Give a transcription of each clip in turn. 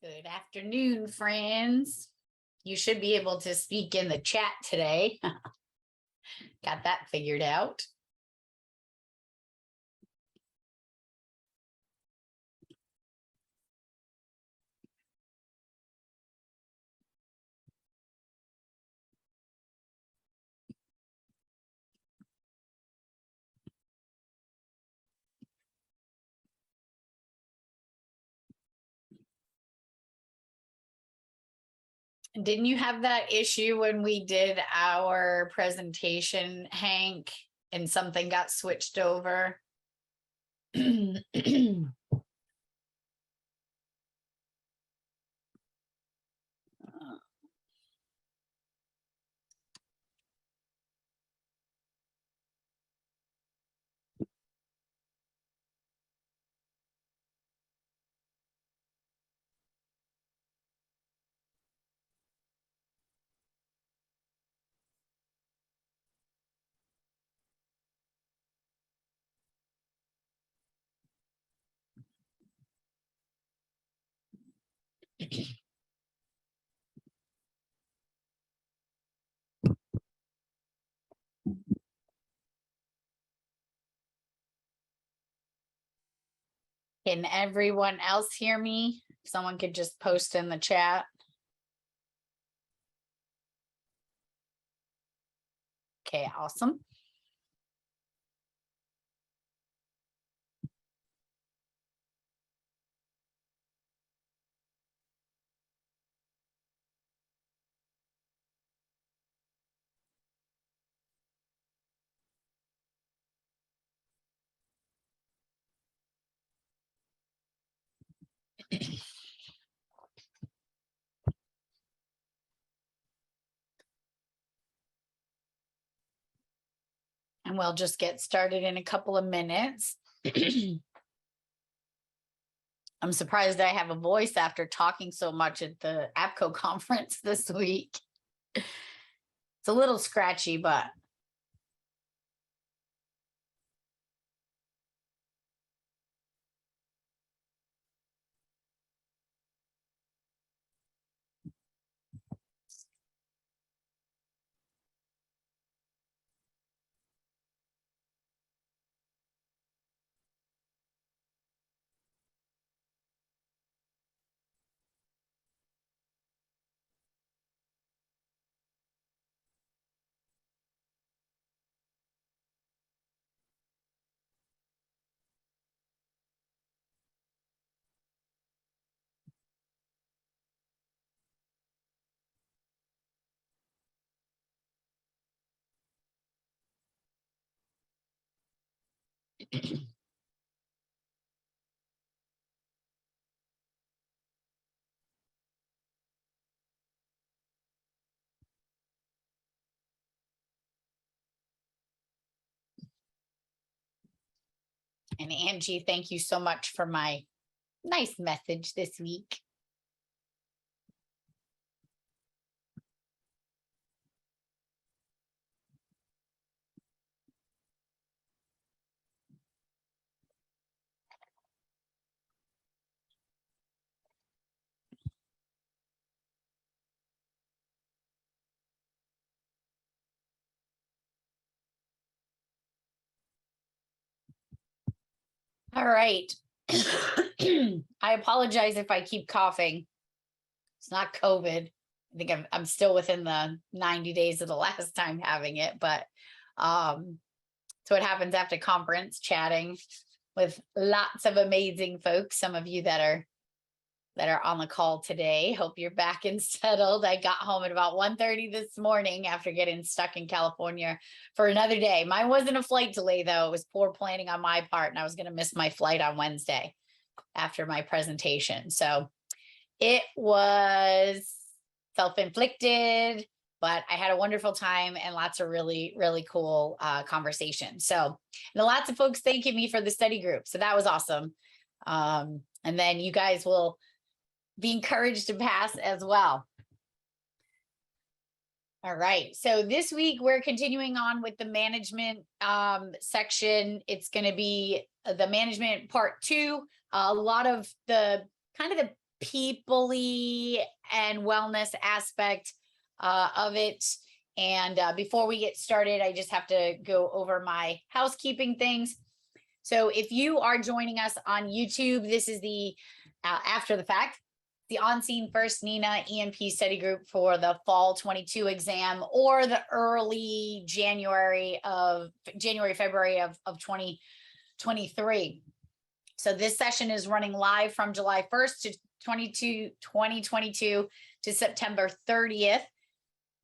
Good afternoon, friends. You should be able to speak in the chat today. Got that figured out. Didn't you have that issue when we did our presentation, Hank, and something got switched over? Can everyone else hear me? If someone could just post in the chat. Okay, awesome. And we'll just get started in a couple of minutes. I'm surprised I have a voice after talking so much at the APCO conference this week. It's a little scratchy, but and Angie, thank you so much for my nice message this week. All right. I apologize if I keep coughing. It's not COVID. I think I'm still within the 90 days of the last time having it, but so it happens after conference, chatting with lots of amazing folks. Some of you that are on the call today. Hope you're back and settled. I got home at about 1:30 this morning after getting stuck in California for another day. Mine wasn't a flight delay, though. It was poor planning on my part, and I was going to miss my flight on Wednesday after my presentation. So it was self-inflicted, but I had a wonderful time and lots of really, really cool conversations. So, and lots of folks thanking me for the study group. So that was awesome. And then you guys will be encouraged to pass as well. All right, so this week we're continuing on with the management section. It's going to be the management part 2. A lot of the people-y and wellness aspect of it. And before we get started, I just have to go over my housekeeping things. So if you are joining us on YouTube, this is the after the fact, the On Scene First Nina ENP study group for the fall 22 exam, or the early February of 2023. So this session is running live from July 1st to 2022 to September 30th,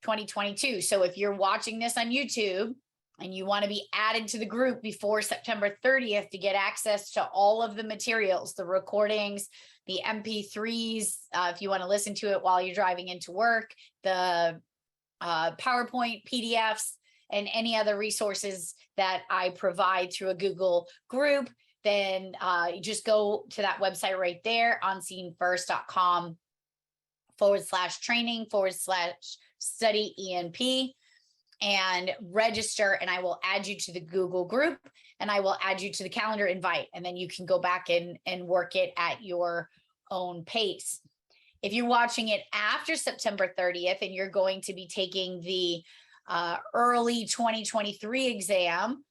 2022. So if you're watching this on YouTube and you want to be added to the group before September 30th to get access to all of the materials, the recordings, the MP3s, if you want to listen to it while you're driving into work, the PowerPoint, PDFs, and any other resources that I provide through a Google group, then you just go to that website right there, onscenefirst.com/training/study ENP, and register, and I will add you to the Google group, and I will add you to the calendar invite, and then you can go back and work it at your own pace. If you're watching it after September 30th and you're going to be taking the early 2023 exam,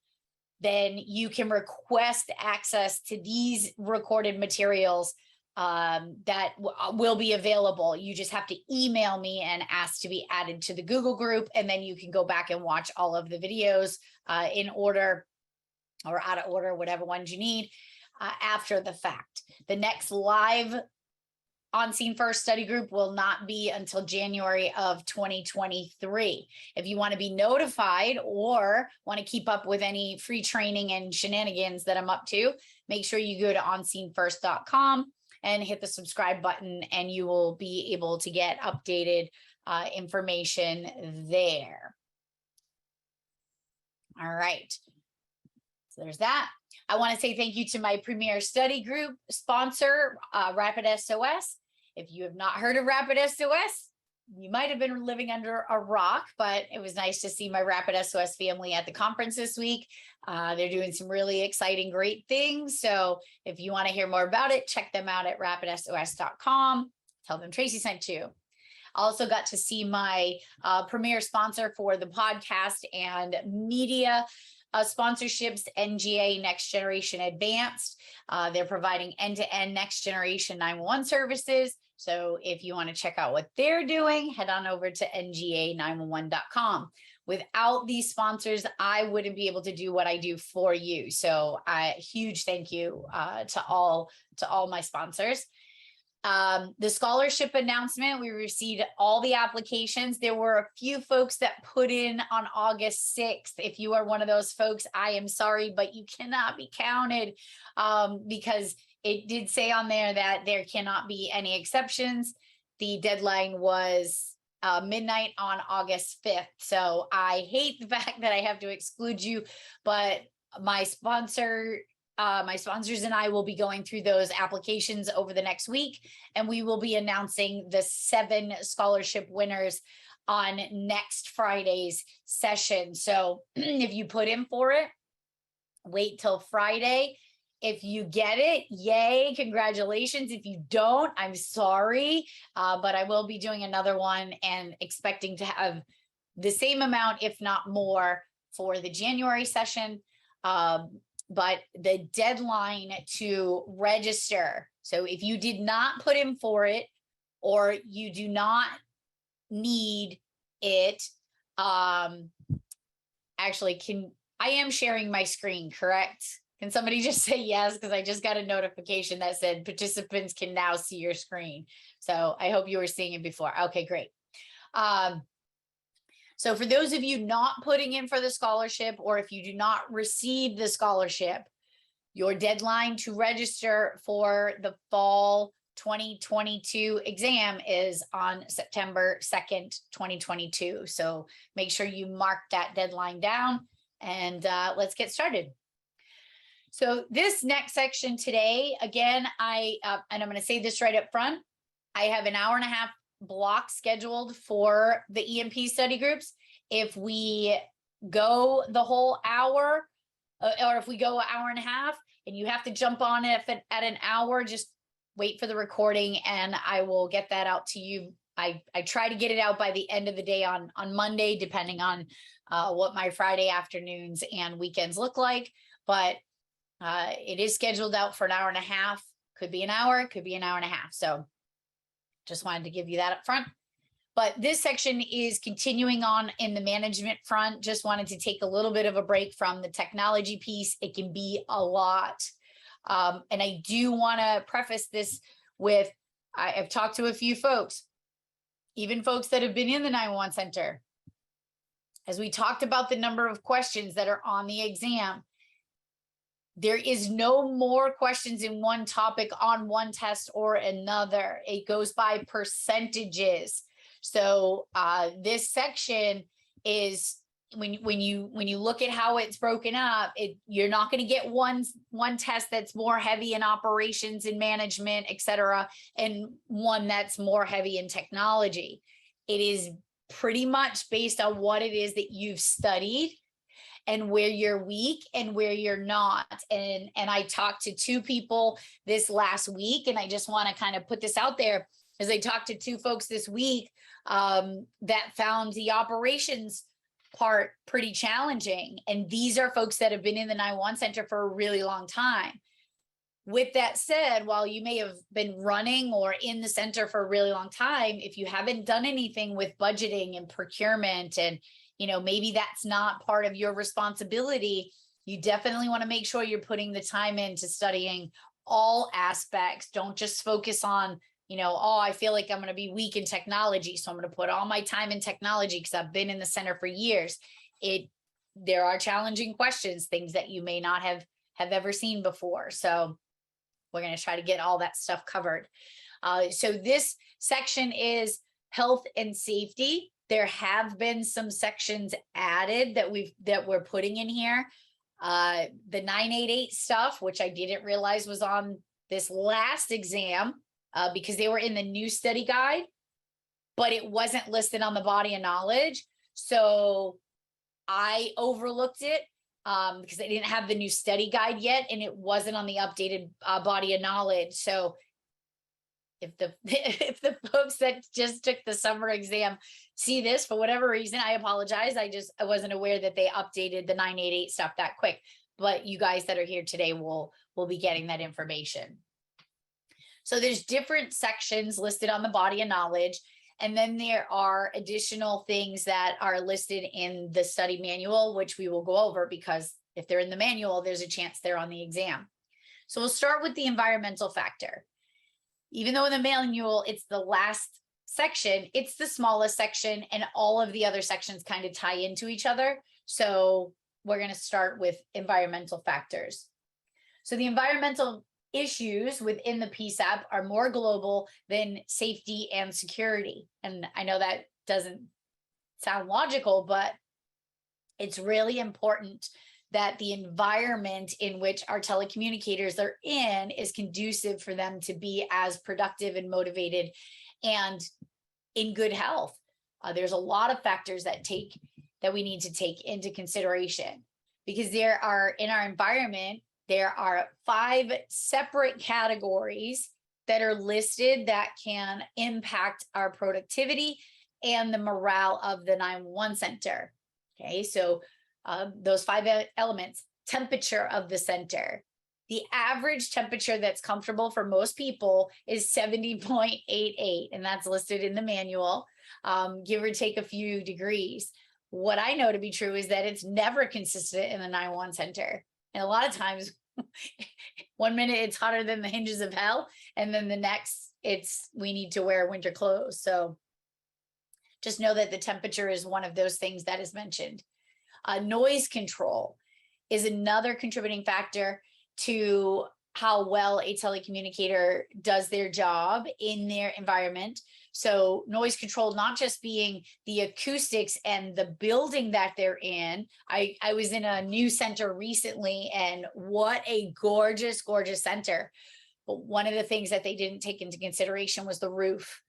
then you can request access to these recorded materials that will be available. You just have to email me and ask to be added to the Google group, and then you can go back and watch all of the videos in order or out of order, whatever ones you need after the fact. The next live On Scene First study group will not be until January of 2023. If you want to be notified or want to keep up with any free training and shenanigans that I'm up to, make sure you go to onscenefirst.com and hit the subscribe button, and you will be able to get updated information there. All right. So there's that. I want to say thank you to my premier study group sponsor, RapidSOS. If you have not heard of RapidSOS, you might have been living under a rock, but it was nice to see my RapidSOS family at the conference this week. They're doing some really exciting, great things. So if you want to hear more about it, check them out at rapidsos.com. Tell them Tracy sent you. Also got to see my premier sponsor for the podcast and media sponsorships, NGA Next Generation Advanced. They're providing end-to-end next generation 911 services. So if you want to check out what they're doing, head on over to nga911.com. Without these sponsors, I wouldn't be able to do what I do for you. So huge thank you to all my sponsors. The scholarship announcement, we received all the applications. There were a few folks that put in on August 6th. If you are one of those folks, I am sorry, but you cannot be counted because it did say on there that there cannot be any exceptions. The deadline was midnight on August 5th. So I hate the fact that I have to exclude you, but my sponsors and I will be going through those applications over the next week, and we will be announcing the 7 scholarship winners on next Friday's session. So if you put in for it, wait till Friday. If you get it, yay, congratulations. If you don't, I'm sorry, but I will be doing another one and expecting to have the same amount, if not more, for the January session. But the deadline to register, so if you did not put in for it or you do not need it, actually, I am sharing my screen, correct? Can somebody just say yes? Because I just got a notification that said participants can now see your screen. So I hope you were seeing it before. Okay, great. So for those of you not putting in for the scholarship, or if you do not receive the scholarship, your deadline to register for the fall 2022 exam is on September 2nd, 2022. So make sure you mark that deadline down, and let's get started. So this next section today, again, and I'm going to say this right up front, I have an hour and a half block scheduled for the ENP study groups. If we go the whole hour, or if we go an hour and a half and you have to jump on it at an hour, just wait for the recording and I will get that out to you. I try to get it out by the end of the day on Monday, depending on what my Friday afternoons and weekends look like. But it is scheduled out for an hour and a half. Could be an hour, could be an hour and a half. So just wanted to give you that up front. But this section is continuing on in the management front. Just wanted to take a little bit of a break from the technology piece. It can be a lot. And I do want to preface this with, I've talked to a few folks, even folks that have been in the 911 center. As we talked about the number of questions that are on the exam, there is no more questions in one topic on one test or another. It goes by percentages. So this section is, when you look at how it's broken up, you're not going to get one test that's more heavy in operations and management, et cetera, and one that's more heavy in technology. It is pretty much based on what it is that you've studied and where you're weak and where you're not. And I talked to two people this last week, and I just want to kind of put this out there, as I talked to two folks this week that found the operations part pretty challenging. And these are folks that have been in the 911 center for a really long time. With that said, while you may have been running or in the center for a really long time, if you haven't done anything with budgeting and procurement, and maybe that's not part of your responsibility, you definitely want to make sure you're putting the time into studying all aspects. Don't just focus on, oh, I feel like I'm going to be weak in technology, so I'm going to put all my time in technology because I've been in the center for years. There are challenging questions, things that you may not have ever seen before. So we're going to try to get all that stuff covered. So this section is health and safety. There have been some sections added that we're putting in here. The 988 stuff, which I didn't realize was on this last exam, because they were in the new study guide, but it wasn't listed on the body of knowledge. So I overlooked it because I didn't have the new study guide yet, and it wasn't on the updated body of knowledge. So if the folks that just took the summer exam see this for whatever reason, I apologize. I wasn't aware that they updated the 988 stuff that quick. But you guys that are here today will be getting that information. So there's different sections listed on the body of knowledge. And then there are additional things that are listed in the study manual, which we will go over, because if they're in the manual, there's a chance they're on the exam. So we'll start with the environmental factor. Even though in the manual, it's the last section, it's the smallest section, and all of the other sections kind of tie into each other. So we're going to start with environmental factors. So the environmental issues within the PSAP are more global than safety and security. And I know that doesn't sound logical, but it's really important that the environment in which our telecommunicators are in is conducive for them to be as productive and motivated and in good health. There's a lot of factors that we need to take into consideration, because there are, in our environment, there are 5 separate categories that are listed that can impact our productivity and the morale of the 911 center. Okay, so those 5 elements: temperature of the center. The average temperature that's comfortable for most people is 70.88, and that's listed in the manual, give or take a few degrees. What I know to be true is that it's never consistent in the 911 center. And a lot of times, one minute it's hotter than the hinges of hell, and then the next we need to wear winter clothes. So just know that the temperature is one of those things that is mentioned. Noise control is another contributing factor to how well a telecommunicator does their job in their environment. So noise control, not just being the acoustics and the building that they're in. I was in a new center recently, and what a gorgeous, gorgeous center. But one of the things that they didn't take into consideration was the roof.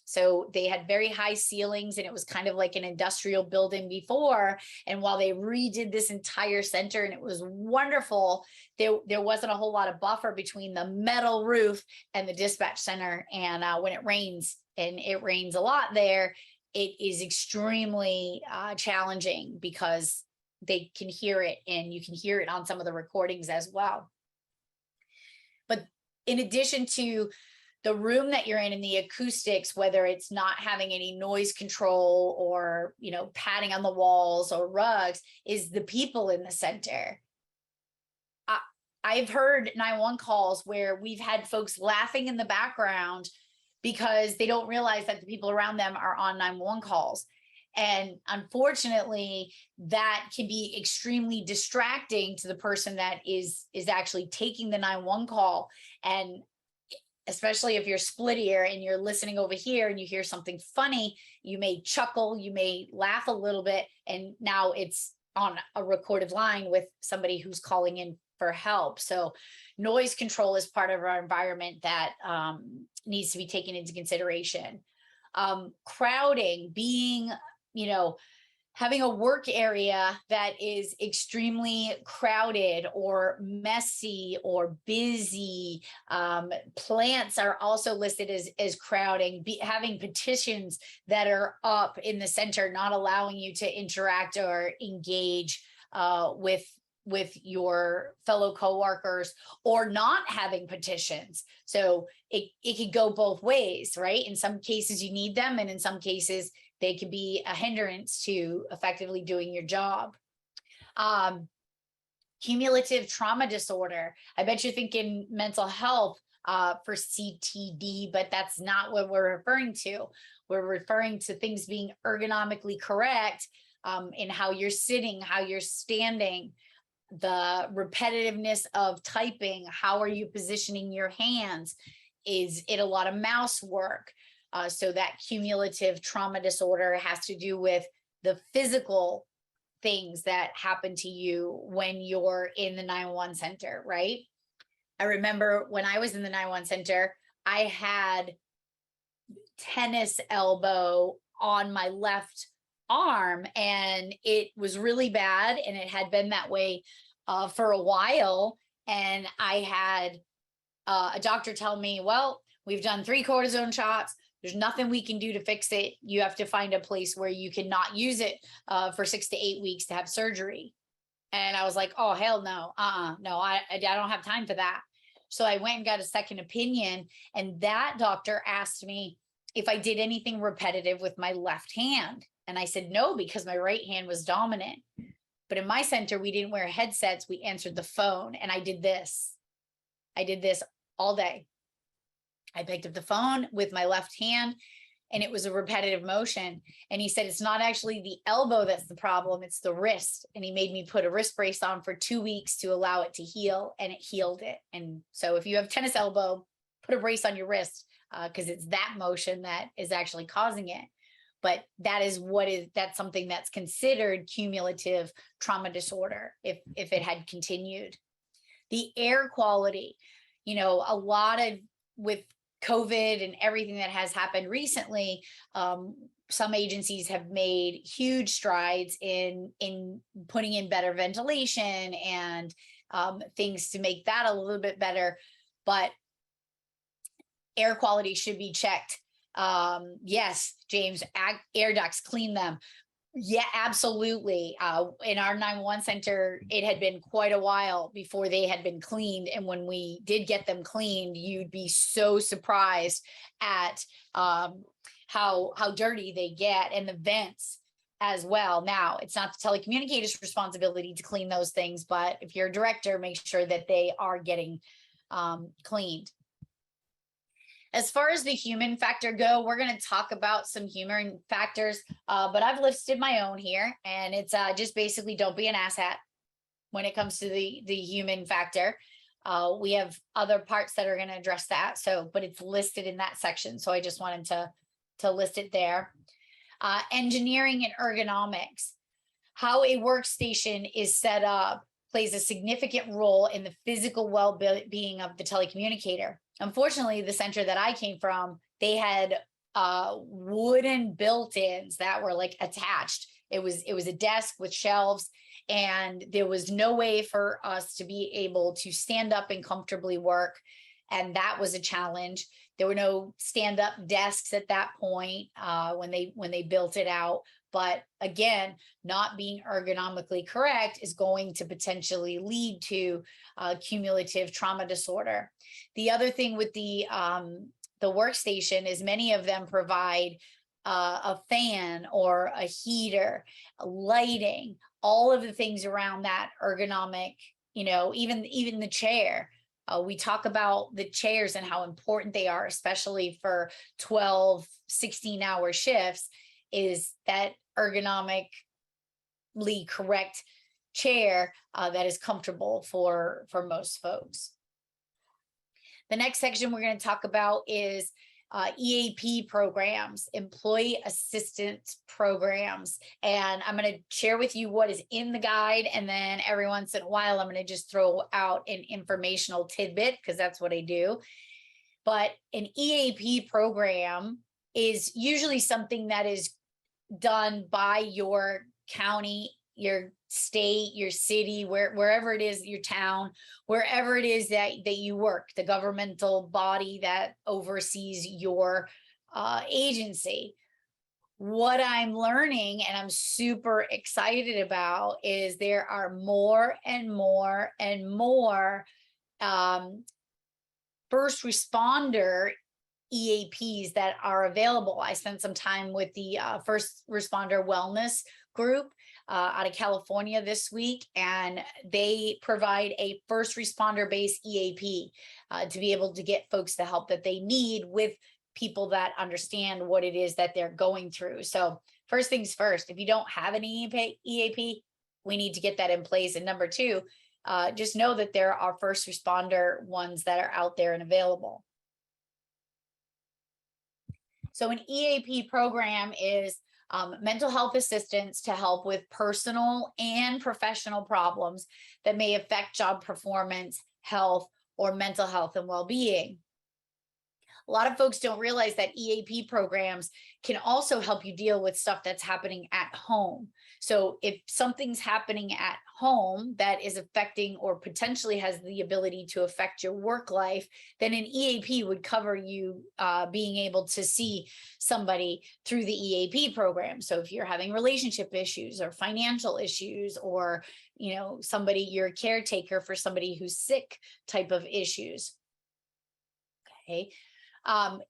So they had very high ceilings, and it was kind of like an industrial building before. And while they redid this entire center and it was wonderful, there wasn't a whole lot of buffer between the metal roof and the dispatch center. And when it rains, and it rains a lot there, it is extremely challenging because they can hear it, and you can hear it on some of the recordings as well. But in addition to the room that you're in and the acoustics, whether it's not having any noise control or, you know, padding on the walls or rugs, is the people in the center. I've heard 911 calls where we've had folks laughing in the background because they don't realize that the people around them are on 911 calls. And unfortunately, that can be extremely distracting to the person that is actually taking the 911 call. And especially if you're split ear and you're listening over here and you hear something funny, you may chuckle, you may laugh a little bit, and now it's on a recorded line with somebody who's calling in for help. So noise control is part of our environment that needs to be taken into consideration. Crowding, being, you know, having a work area that is extremely crowded or messy or busy. Plants are also listed as crowding. Having petitions that are up in the center, not allowing you to interact or engage with your fellow coworkers, or not having petitions. So it could go both ways, right? In some cases you need them, and in some cases they could be a hindrance to effectively doing your job. Cumulative trauma disorder. I bet you're thinking mental health for CTD, but that's not what we're referring to. We're referring to things being ergonomically correct in how you're sitting, how you're standing, the repetitiveness of typing. How are you positioning your hands? Is it a lot of mouse work? So that cumulative trauma disorder has to do with the physical things that happen to you when you're in the 911 center, right? I remember when I was in the 911 center, I had tennis elbow on my left arm, and it was really bad, and it had been that way for a while. And I had a doctor tell me, well, we've done 3 cortisone shots. There's nothing we can do to fix it. You have to find a place where you cannot use it for 6 to 8 weeks to have surgery. And I was like, oh, hell no. No, I don't have time for that. So I went and got a second opinion. And that doctor asked me if I did anything repetitive with my left hand. And I said, no, because my right hand was dominant. But in my center, we didn't wear headsets. We answered the phone. And I did this. I did this all day. I picked up the phone with my left hand, and it was a repetitive motion. And he said, it's not actually the elbow that's the problem, it's the wrist. And he made me put a wrist brace on for 2 weeks to allow it to heal, and it healed it. And so if you have tennis elbow, put a brace on your wrist because it's that motion that is actually causing it. But that's something that's considered cumulative trauma disorder if it had continued. The air quality, you know, a lot of with COVID and everything that has happened recently, some agencies have made huge strides in putting in better ventilation and things to make that a little bit better. But air quality should be checked. Yes, James, air ducts, clean them. Yeah, absolutely. In our 911 center, it had been quite a while before they had been cleaned. And when we did get them cleaned, you'd be so surprised at how dirty they get, and the vents as well. Now, it's not the telecommunicator's responsibility to clean those things, but if you're a director, make sure that they are getting cleaned. As far as the human factor go, we're going to talk about some human factors, but I've listed my own here, and it's just basically don't be an asshat when it comes to the human factor. We have other parts that are going to address that, but it's listed in that section, so I just wanted to list it there. Engineering and ergonomics. How a workstation is set up plays a significant role in the physical well-being of the telecommunicator. Unfortunately, the center that I came from, they had wooden built-ins that were like attached. It was a desk with shelves, and there was no way for us to be able to stand up and comfortably work. And that was a challenge. There were no stand-up desks at that point when they built it out. But again, not being ergonomically correct is going to potentially lead to cumulative trauma disorder. The other thing with the workstation is many of them provide a fan or a heater, lighting, all of the things around that ergonomic, even the chair. We talk about the chairs and how important they are, especially for 12, 16-hour shifts, is that ergonomically correct chair that is comfortable for most folks. The next section we're going to talk about is EAP programs, employee assistance programs. And I'm going to share with you what is in the guide. And then every once in a while, I'm going to just throw out an informational tidbit because that's what I do. But an EAP program is usually something that is done by your county, your state, your city, wherever it is, your town, wherever it is that you work, the governmental body that oversees your agency. What I'm learning and I'm super excited about is there are more and more and more first responder EAPs that are available. I spent some time with the first responder wellness group out of California this week, and they provide a first responder based EAP to be able to get folks the help that they need with people that understand what it is that they're going through. So first things first, if you don't have an EAP, we need to get that in place. And number two, just know that there are first responder ones that are out there and available. So an EAP program is mental health assistance to help with personal and professional problems that may affect job performance, health, or mental health and well-being. A lot of folks don't realize that EAP programs can also help you deal with stuff that's happening at home. So if something's happening at home that is affecting or potentially has the ability to affect your work life, then an EAP would cover you being able to see somebody through the EAP program. So if you're having relationship issues or financial issues, or you're a caretaker for somebody who's sick type of issues. Okay.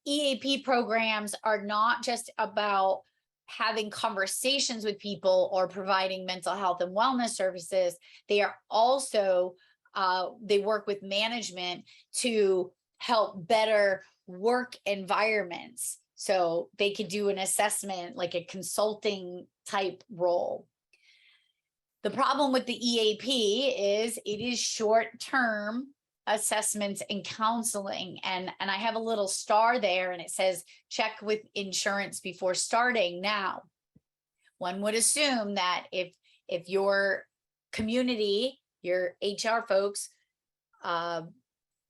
EAP programs are not just about having conversations with people or providing mental health and wellness services. They are also, they work with management to help better work environments. So they could do an assessment, like a consulting type role. The problem with the EAP is it is short-term assessments and counseling, and I have a little star there and it says check with insurance before starting. Now, one would assume that if your community, your HR folks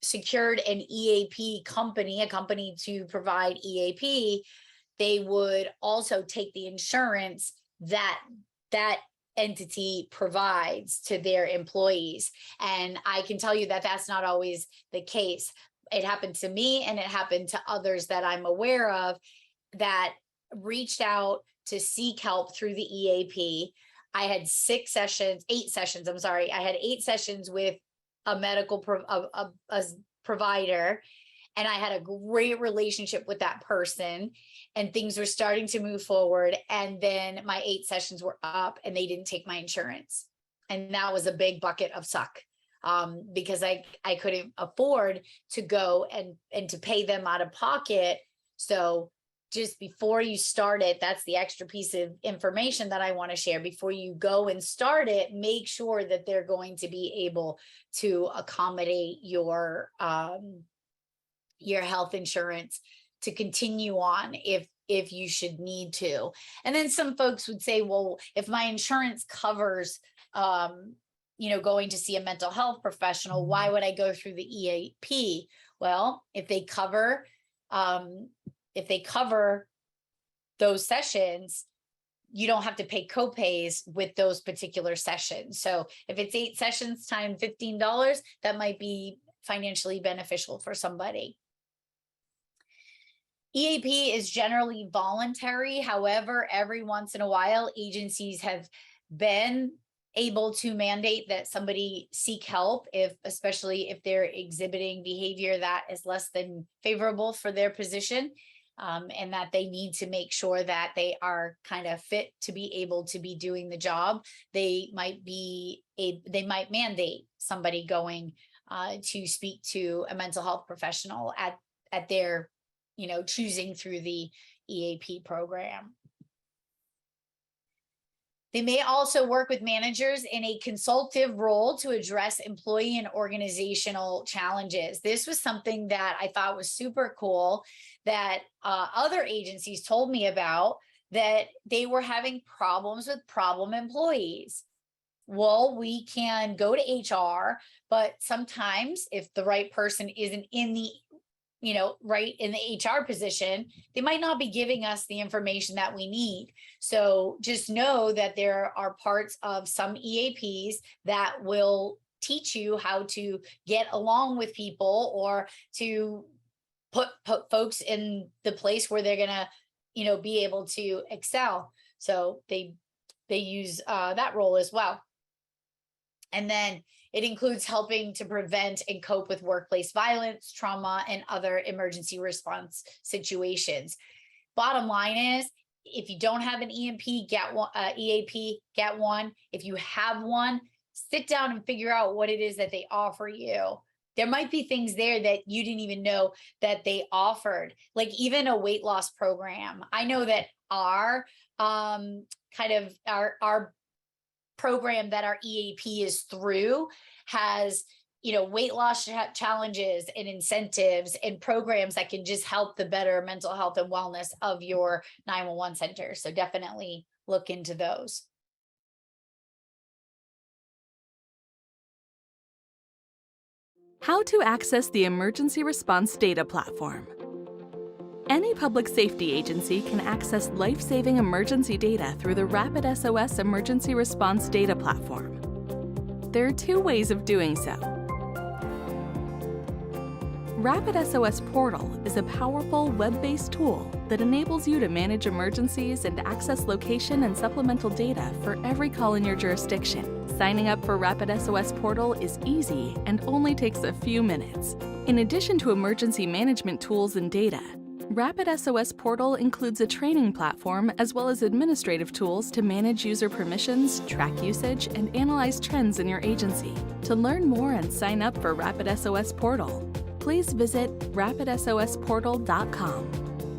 secured an EAP company, a company to provide EAP, they would also take the insurance that entity provides to their employees. And I can tell you that that's not always the case. It happened to me, and it happened to others that I'm aware of that reached out to seek help through the EAP. I had 8 sessions. I'm sorry. I had 8 sessions with a medical provider, and I had a great relationship with that person, and things were starting to move forward. And then my 8 sessions were up and they didn't take my insurance. And that was a big bucket of suck because I couldn't afford to go and to pay them out of pocket. So just before you start it, that's the extra piece of information that I want to share. Before you go and start it, make sure that they're going to be able to accommodate your health insurance to continue on if you should need to. And then some folks would say, well, if my insurance covers, going to see a mental health professional, why would I go through the EAP? Well, if they cover if they cover those sessions, you don't have to pay copays with those particular sessions. So if it's 8 sessions times $15, that might be financially beneficial for somebody. EAP is generally voluntary. However, every once in a while, agencies have been able to mandate that somebody seek help, especially if they're exhibiting behavior that is less than favorable for their position, and that they need to make sure that they are kind of fit to be able to be doing the job. They might mandate somebody going to speak to a mental health professional at their choosing through the EAP program. They may also work with managers in a consultative role to address employee and organizational challenges. This was something that I thought was super cool that other agencies told me about, that they were having problems with problem employees. Well, we can go to HR, but sometimes if the right person isn't in the right in the HR position, they might not be giving us the information that we need. So just know that there are parts of some EAPs that will teach you how to get along with people, or to put folks in the place where they're gonna, be able to excel. So they use that role as well. And then it includes helping to prevent and cope with workplace violence, trauma, and other emergency response situations. Bottom line is, if you don't have an EMP, get one, EAP, get one. If you have one, sit down and figure out what it is that they offer you. There might be things there that you didn't even know that they offered, like even a weight loss program. I know that our program that our EAP is through has, weight loss challenges and incentives and programs that can just help the better mental health and wellness of your 911 center. So definitely look into those. How to access the Emergency Response Data Platform. Any public safety agency can access life-saving emergency data through the RapidSOS Emergency Response Data Platform. There are 2 ways of doing so. RapidSOS Portal is a powerful web-based tool that enables you to manage emergencies and access location and supplemental data for every call in your jurisdiction. Signing up for RapidSOS Portal is easy and only takes a few minutes. In addition to emergency management tools and data, RapidSOS Portal includes a training platform as well as administrative tools to manage user permissions, track usage, and analyze trends in your agency. To learn more and sign up for RapidSOS Portal, please visit rapidsosportal.com.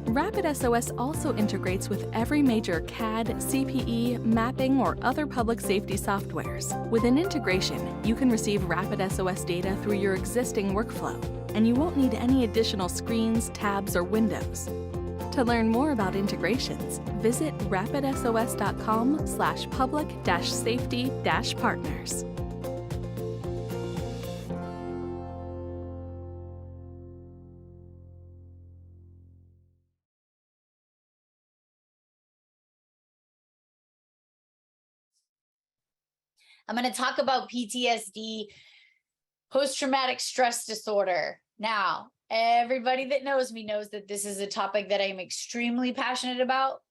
RapidSOS also integrates with every major CAD, CPE, mapping, or other public safety softwares. With an integration, you can receive RapidSOS data through your existing workflow, and you won't need any additional screens, tabs, or windows. To learn more about integrations, visit rapidsos.com/public-safety-partners. I'm going to talk about PTSD, post-traumatic stress disorder. Now, everybody that knows me knows that this is a topic that I'm extremely passionate about,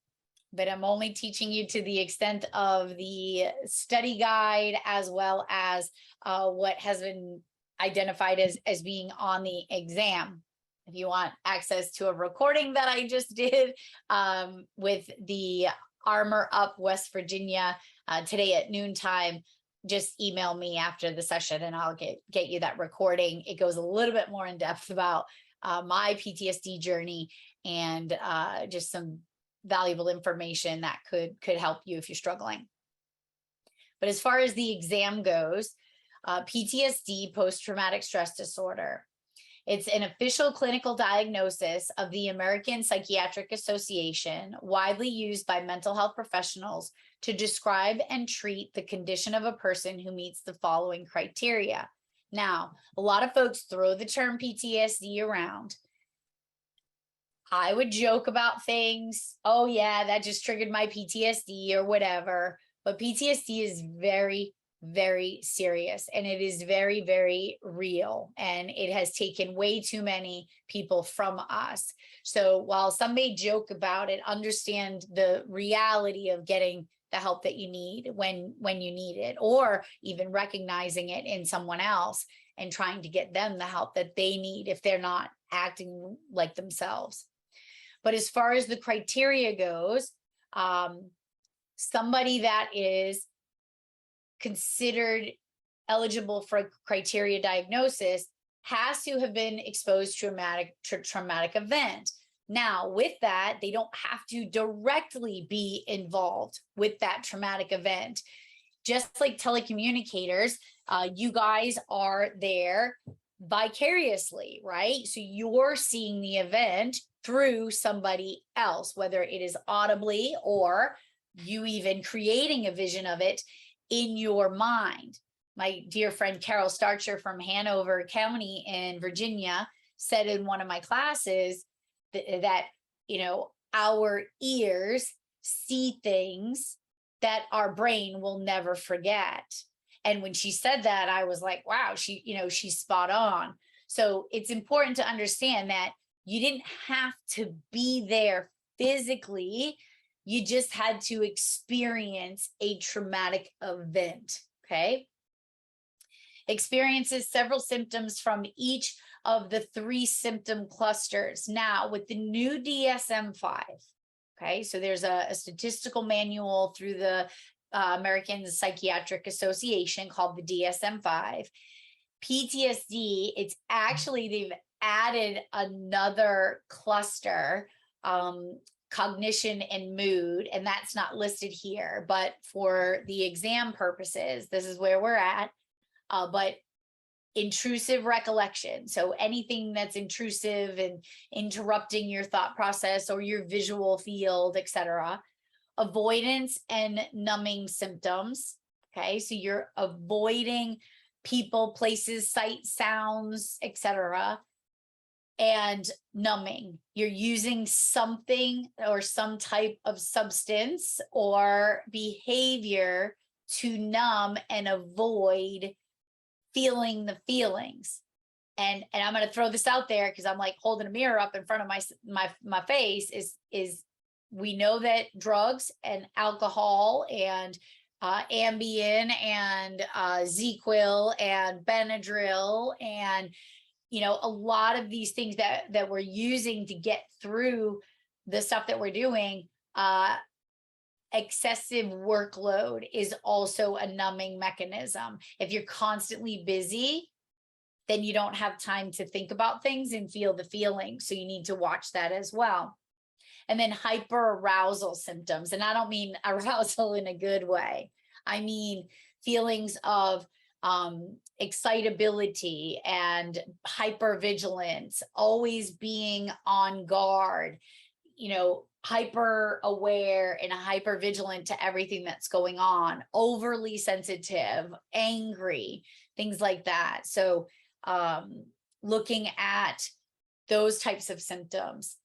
but I'm only teaching you to the extent of the study guide, as well as what has been identified as being on the exam. If you want access to a recording that I just did with the Armor Up West Virginia today at noontime, just email me after the session and I'll get you that recording. It goes a little bit more in depth about my PTSD journey and just some valuable information that could help you if you're struggling. But as far as the exam goes, PTSD, post-traumatic stress disorder, it's an official clinical diagnosis of the American Psychiatric Association, widely used by mental health professionals to describe and treat the condition of a person who meets the following criteria. Now, a lot of folks throw the term PTSD around. I would joke about things. Oh yeah, that just triggered my PTSD or whatever. But PTSD is very, very serious, and it is very, very real. And it has taken way too many people from us. So while some may joke about it, understand the reality of getting the help that you need when you need it, or even recognizing it in someone else and trying to get them the help that they need if they're not acting like themselves. But as far as the criteria goes, somebody that is considered eligible for a criteria diagnosis has to have been exposed to a traumatic event. Now, with that, they don't have to directly be involved with that traumatic event. Just like telecommunicators, you guys are there vicariously, right? So you're seeing the event through somebody else, whether it is audibly or you even creating a vision of it in your mind. My dear friend Carol Starcher from Hanover County in Virginia said in one of my classes that, you know, our ears see things that our brain will never forget. And when she said that, I was like, wow, she's spot on. So it's important to understand that you didn't have to be there physically. You just had to experience a traumatic event, okay? Experiences several symptoms from each of the 3 symptom clusters. Now, with the new DSM-5, okay, so there's a statistical manual through the American Psychiatric Association called the DSM-5. PTSD, it's actually, they've added another cluster, cognition and mood, and that's not listed here, but for the exam purposes, this is where we're at. But intrusive recollection, so anything that's intrusive and interrupting your thought process or your visual field, etc. Avoidance and numbing symptoms, okay, so you're avoiding people, places, sight, sounds, etc. And numbing, you're using something or some type of substance or behavior to numb and avoid feeling the feelings. And I'm going to throw this out there because I'm like holding a mirror up in front of my face is we know that drugs and alcohol and Ambien and ZQuil and Benadryl and, you know, a lot of these things that we're using to get through the stuff that we're doing, excessive workload is also a numbing mechanism. If you're constantly busy, then you don't have time to think about things and feel the feelings. So you need to watch that as well. And then hyperarousal symptoms. And I don't mean arousal in a good way. I mean feelings of excitability and hypervigilance, always being on guard, you know, hyper aware and hyper vigilant to everything that's going on, overly sensitive, angry, things like that. So looking at those types of symptoms.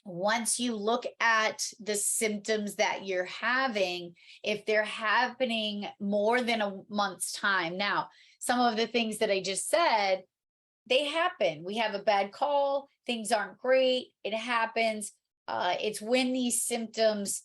Once you look at the symptoms that you're having, if they're happening more than a month's time. Now, some of the things that I just said, they happen. We have a bad call, things aren't great, it happens. It's when these symptoms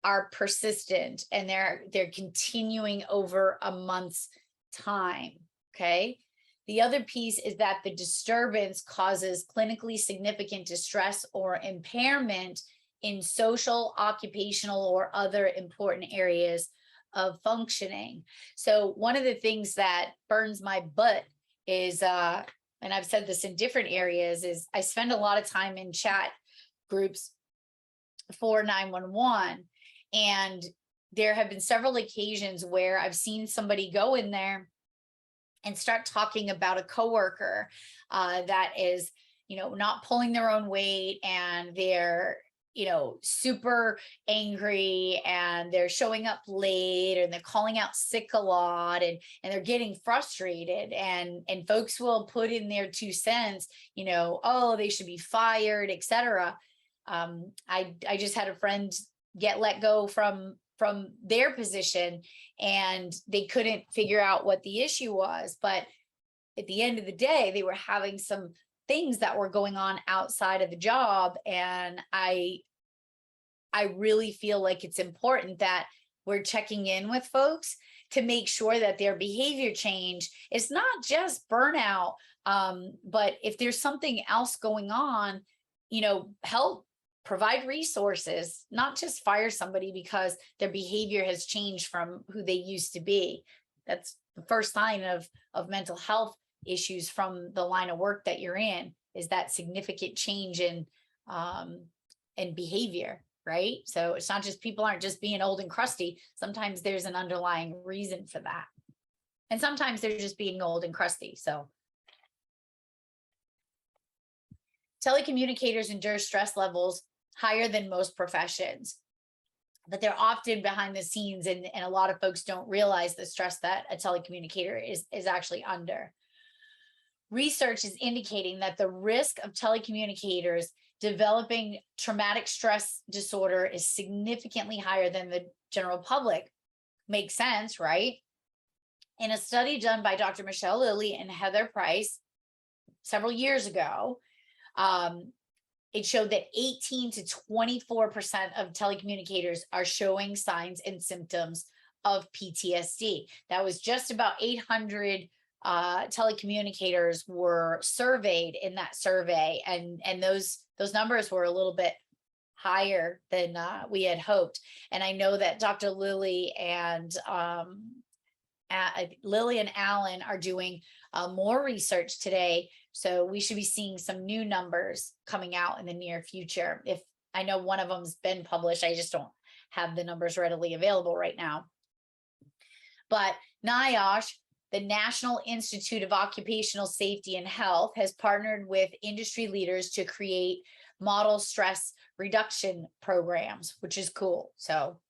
are persistent and they're continuing over a month's time, okay? The other piece is that the disturbance causes clinically significant distress or impairment in social, occupational, or other important areas of functioning. So one of the things that burns my butt is, and I've said this in different areas, is I spend a lot of time in chat groups for 911. And there have been several occasions where I've seen somebody go in there and start talking about a coworker that is, you know, not pulling their own weight, and they're super angry and they're showing up late and they're calling out sick a lot and they're getting frustrated and folks will put in their 2 cents, oh, they should be fired, etc. I just had a friend get let go from their position and they couldn't figure out what the issue was. But at the end of the day, they were having some things that were going on outside of the job. And I really feel like it's important that we're checking in with folks to make sure that their behavior change is not just burnout, but if there's something else going on, help provide resources, not just fire somebody because their behavior has changed from who they used to be. That's the first sign of mental health issues from the line of work that you're in, is that significant change in behavior, right? So it's not just people aren't just being old and crusty. Sometimes there's an underlying reason for that. And sometimes they're just being old and crusty. So telecommunicators endure stress levels higher than most professions, but they're often behind the scenes, and a lot of folks don't realize the stress that a telecommunicator is actually under. Research is indicating that the risk of telecommunicators developing traumatic stress disorder is significantly higher than the general public. Makes sense, right? In a study done by Dr. Michelle Lilly and Heather Price several years ago, it showed that 18 to 24% of telecommunicators are showing signs and symptoms of PTSD. That was just about 800 telecommunicators were surveyed in that survey, and those numbers were a little bit higher than we had hoped. And I know that Dr. Lilly and Alan are doing more research today, so we should be seeing some new numbers coming out in the near future. If I know one of them's been published, I just don't have the numbers readily available right now. But NIOSH, the National Institute of Occupational Safety and Health, has partnered with industry leaders to create model stress reduction programs, which is cool. So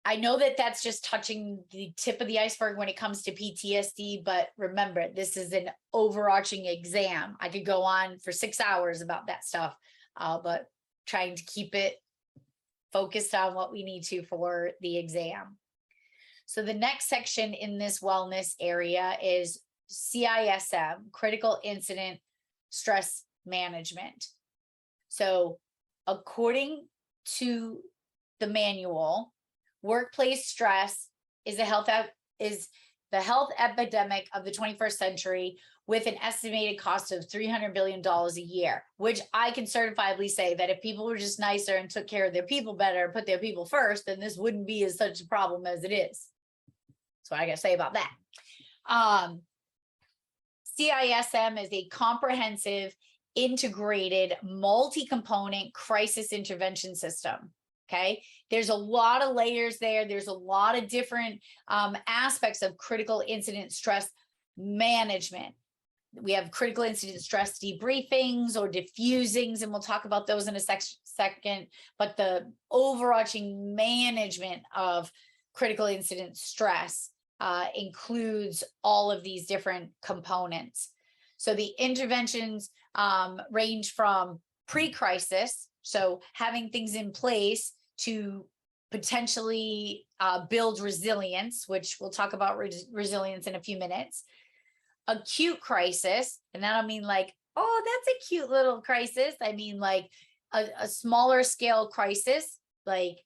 I know that that's just touching the tip of the iceberg when it comes to PTSD, but remember, this is an overarching exam. I could go on for 6 hours about that stuff, but trying to keep it focused on what we need to for the exam. So the next section in this wellness area is CISM, Critical Incident Stress Management. So according to the manual, workplace stress is the health epidemic of the 21st century, with an estimated cost of $300 billion a year, which I can certifiably say that if people were just nicer and took care of their people better, put their people first, then this wouldn't be as such a problem as it is. That's what I got to say about that. CISM is a comprehensive, integrated, multi-component crisis intervention system. Okay, there's a lot of layers there. There's a lot of different aspects of critical incident stress management. We have critical incident stress debriefings or diffusings, and we'll talk about those in a second. But the overarching management of critical incident stress includes all of these different components. So the interventions range from pre-crisis, so having things in place to potentially build resilience, which we'll talk about resilience in a few minutes. Acute crisis, and I don't mean like, oh, that's a cute little crisis. I mean like a smaller scale crisis, like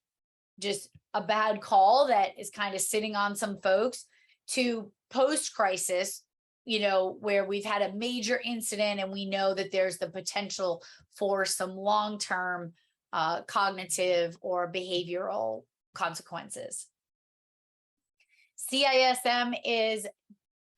just a bad call that is kind of sitting on some folks, to post-crisis, where we've had a major incident and we know that there's the potential for some long-term cognitive or behavioral consequences. CISM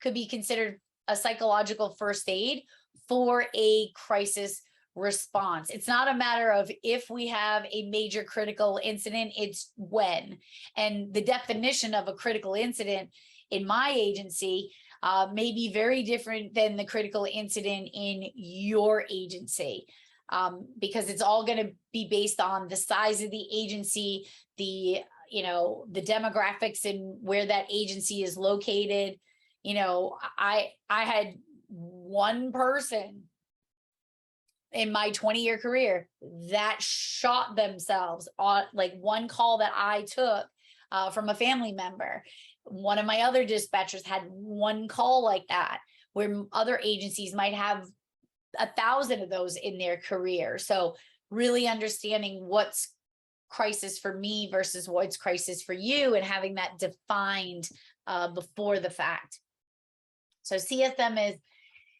could be considered a psychological first aid for a crisis response. It's not a matter of if we have a major critical incident, it's when. And the definition of a critical incident in my agency may be very different than the critical incident in your agency, because it's all going to be based on the size of the agency, the demographics and where that agency is located. I had one person in my 20-year career that shot themselves on like one call that I took from a family member. One of my other dispatchers had one call like that, where other agencies might have 1,000 of those in their career. So really understanding what's crisis for me versus what's crisis for you, and having that defined before the fact. So CISM is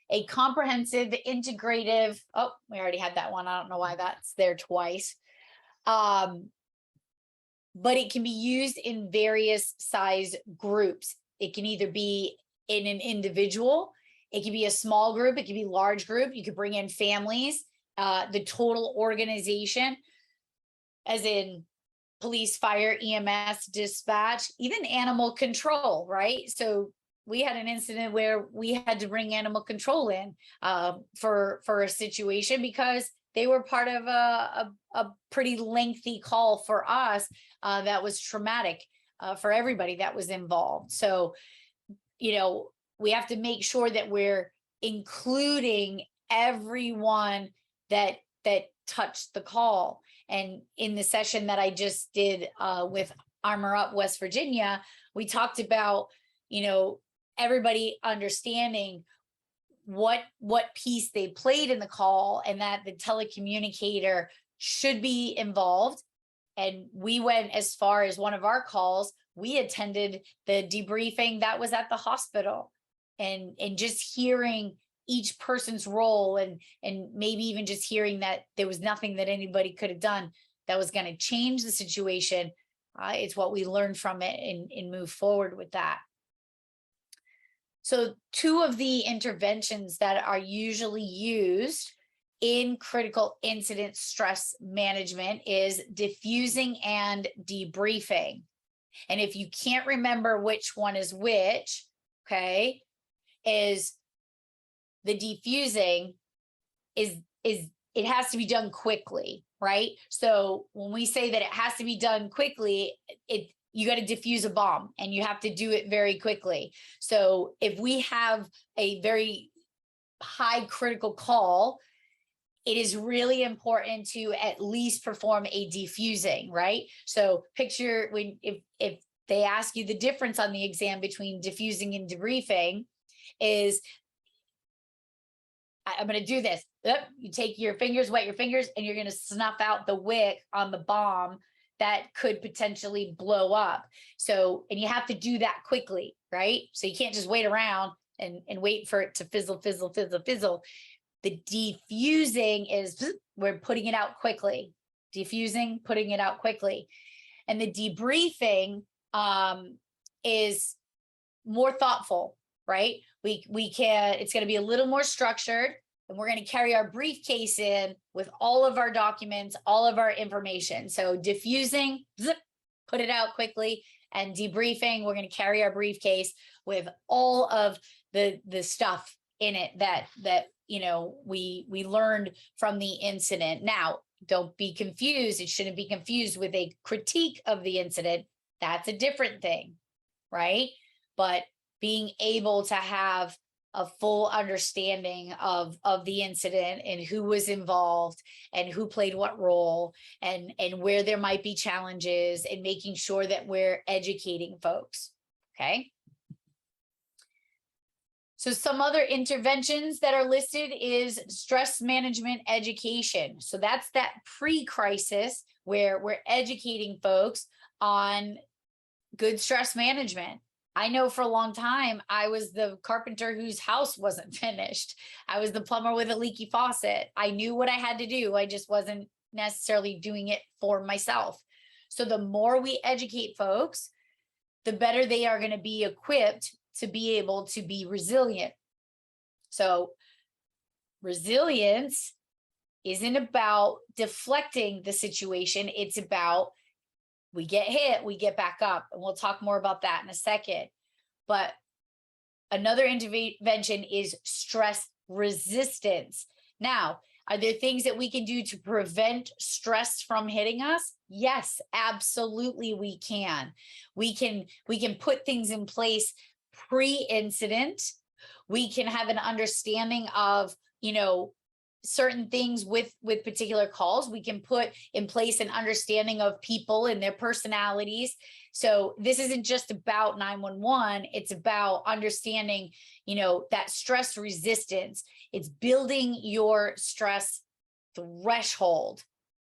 a comprehensive, integrative, oh, we already had that one. I don't know why that's there twice. But it can be used in various size groups. It can either be in an individual, it can be a small group, it can be large group. You could bring in families, the total organization, as in police, fire, EMS, dispatch, even animal control, right? So we had an incident where we had to bring animal control in for a situation because they were part of a pretty lengthy call for us that was traumatic for everybody that was involved. So, we have to make sure that we're including everyone that touched the call. And in the session that I just did with Armor Up West Virginia, we talked about, everybody understanding what piece they played in the call, and that the telecommunicator should be involved. And we went as far as one of our calls, we attended the debriefing that was at the hospital, and just hearing each person's role, and maybe even just hearing that there was nothing that anybody could have done that was going to change the situation. It's what we learned from it and move forward with that. So 2 of the interventions that are usually used in critical incident stress management is diffusing and debriefing. And if you can't remember which one is which, okay, is the diffusing is it has to be done quickly, right? So when we say that it has to be done quickly, you got to diffuse a bomb and you have to do it very quickly. So if we have a very high critical call, it is really important to at least perform a defusing, right? So picture if they ask you the difference on the exam between diffusing and debriefing is, I'm going to do this. You take your fingers, wet your fingers, and you're going to snuff out the wick on the bomb that could potentially blow up. So, and you have to do that quickly, right? So you can't just wait around and wait for it to fizzle. The defusing is we're putting it out quickly. Diffusing, putting it out quickly. And the debriefing is more thoughtful, right? We can, it's going to be a little more structured, and we're going to carry our briefcase in with all of our documents, all of our information. So diffusing, zip, put it out quickly, and debriefing, we're going to carry our briefcase with all of the stuff in it that we learned from the incident. Now, don't be confused. It shouldn't be confused with a critique of the incident. That's a different thing, right? But being able to have a full understanding of the incident and who was involved and who played what role and where there might be challenges, and making sure that we're educating folks. Okay. So some other interventions that are listed is stress management education. So that's that pre-crisis where we're educating folks on good stress management. I know for a long time, I was the carpenter whose house wasn't finished. I was the plumber with a leaky faucet. I knew what I had to do. I just wasn't necessarily doing it for myself. So the more we educate folks, the better they are going to be equipped to be able to be resilient. So resilience isn't about deflecting the situation. It's about, we get hit, we get back up. And we'll talk more about that in a second. But Another intervention is stress resistance. Now, are there things that we can do to prevent stress from hitting us? Yes, absolutely we can. We can put things in place pre-incident. We can have an understanding of, certain things with particular calls. We can put in place an understanding of people and their personalities. So this isn't just about 911, it's about understanding, that stress resistance. It's building your stress threshold.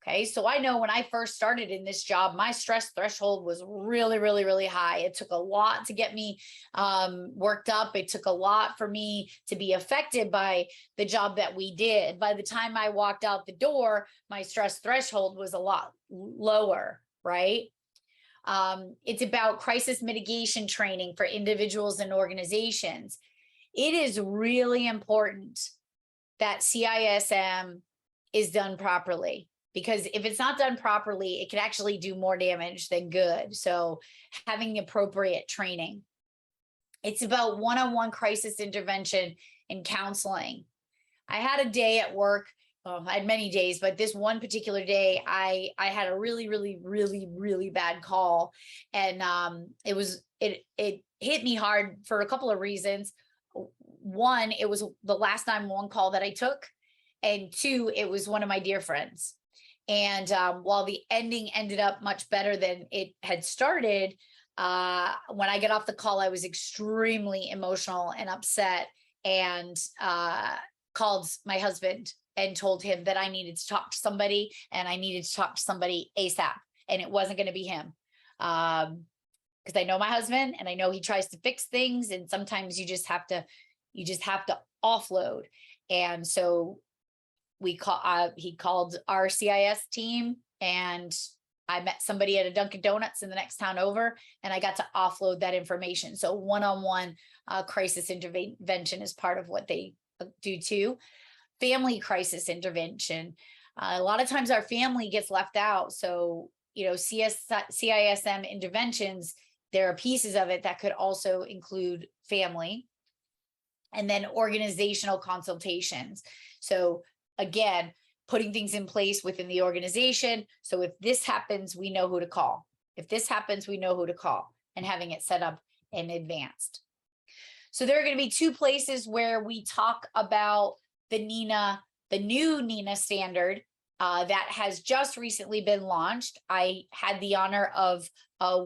Okay, so I know when I first started in this job, my stress threshold was really, really, really high. It took a lot to get me worked up. It took a lot for me to be affected by the job that we did. By the time I walked out the door, my stress threshold was a lot lower, right? It's about crisis mitigation training for individuals and organizations. It is really important that CISM is done properly, because if it's not done properly, it can actually do more damage than good. So having the appropriate training. It's about one-on-one crisis intervention and counseling. I had a day at work. Well, I had many days, but this one particular day, I had a really, really, really, really bad call. And it hit me hard for a couple of reasons. One, it was the last 911 call that I took. And two, it was one of my dear friends. And while the ending ended up much better than it had started, when I got off the call, I was extremely emotional and upset, and called my husband and told him that I needed to talk to somebody, and I needed to talk to somebody ASAP, and it wasn't going to be him. Because I know my husband, and I know he tries to fix things, and sometimes you just have to offload. And so he called our CIS team, and I met somebody at a Dunkin' Donuts in the next town over, and I got to offload that information. So one-on-one crisis intervention is part of what they do too. Family crisis intervention. A lot of times our family gets left out. So, CISM interventions, there are pieces of it that could also include family. And then organizational consultations. So again, putting things in place within the organization. So if this happens, we know who to call. If this happens, we know who to call, and having it set up in advance. So there are going to be two places where we talk about the new NINA standard that has just recently been launched. I had the honor of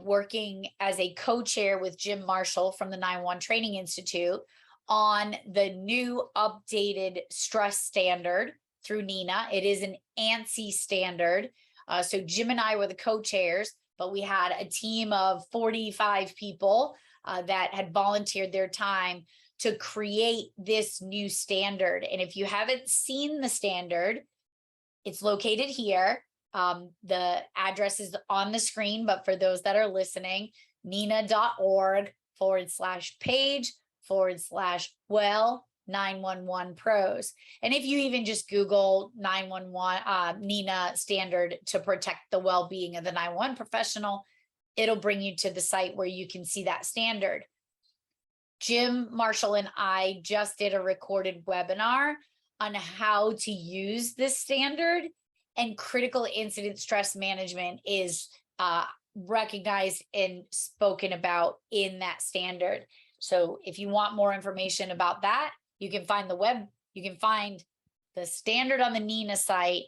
working as a co-chair with Jim Marshall from the 911 Training Institute on the new updated stress standard through NINA. It is an ANSI standard. So Jim and I were the co-chairs, but we had a team of 45 people that had volunteered their time to create this new standard. And if you haven't seen the standard, it's located here. The address is on the screen, but for those that are listening, nina.org/page/well911 pros. And if you even just Google 911 NINA standard to protect the well-being of the 911 professional, it'll bring you to the site where you can see that standard. Jim Marshall and I just did a recorded webinar on how to use this standard, and critical incident stress management is recognized and spoken about in that standard. So if you want more information about that, you can find the standard on the NINA site,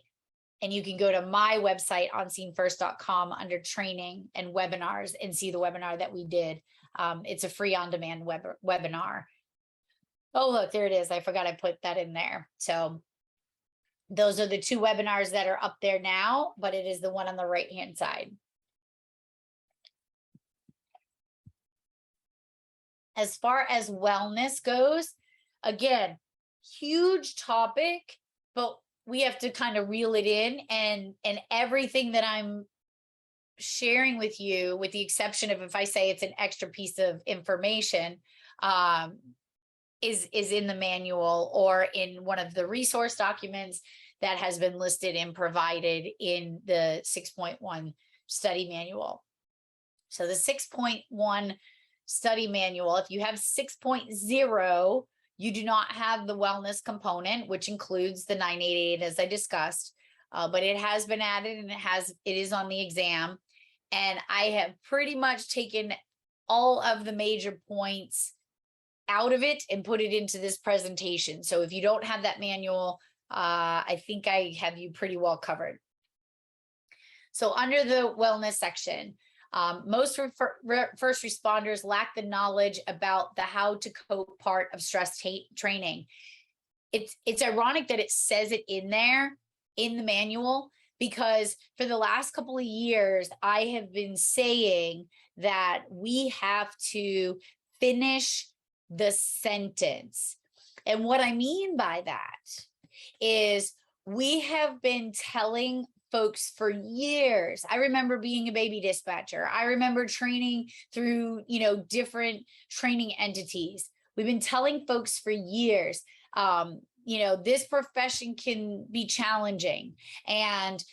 and you can go to my website, onscenefirst.com, under training and webinars, and see the webinar that we did. It's a free on-demand webinar. Oh, look, there it is. I forgot I put that in there. So those are the two webinars that are up there now, but it is the one on the right-hand side. As far as wellness goes, again, huge topic, but we have to kind of reel it in, and everything that I'm sharing with you, with the exception of if I say it's an extra piece of information, is in the manual or in one of the resource documents that has been listed and provided in the 6.1 study manual. So the 6.1 study manual. If you have 6.0, you do not have the wellness component, which includes the 988 as I discussed, but it has been added and it is on the exam. And I have pretty much taken all of the major points out of it and put it into this presentation. So if you don't have that manual, I think I have you pretty well covered. So under the wellness section, most first responders lack the knowledge about the how to cope part of stress training. It's ironic that it says it in there in the manual, because for the last couple of years, I have been saying that we have to finish the sentence. And what I mean by that is we have been telling folks for years. I remember being a baby dispatcher. I remember training through, different training entities. We've been telling folks for years, this profession can be challenging, and,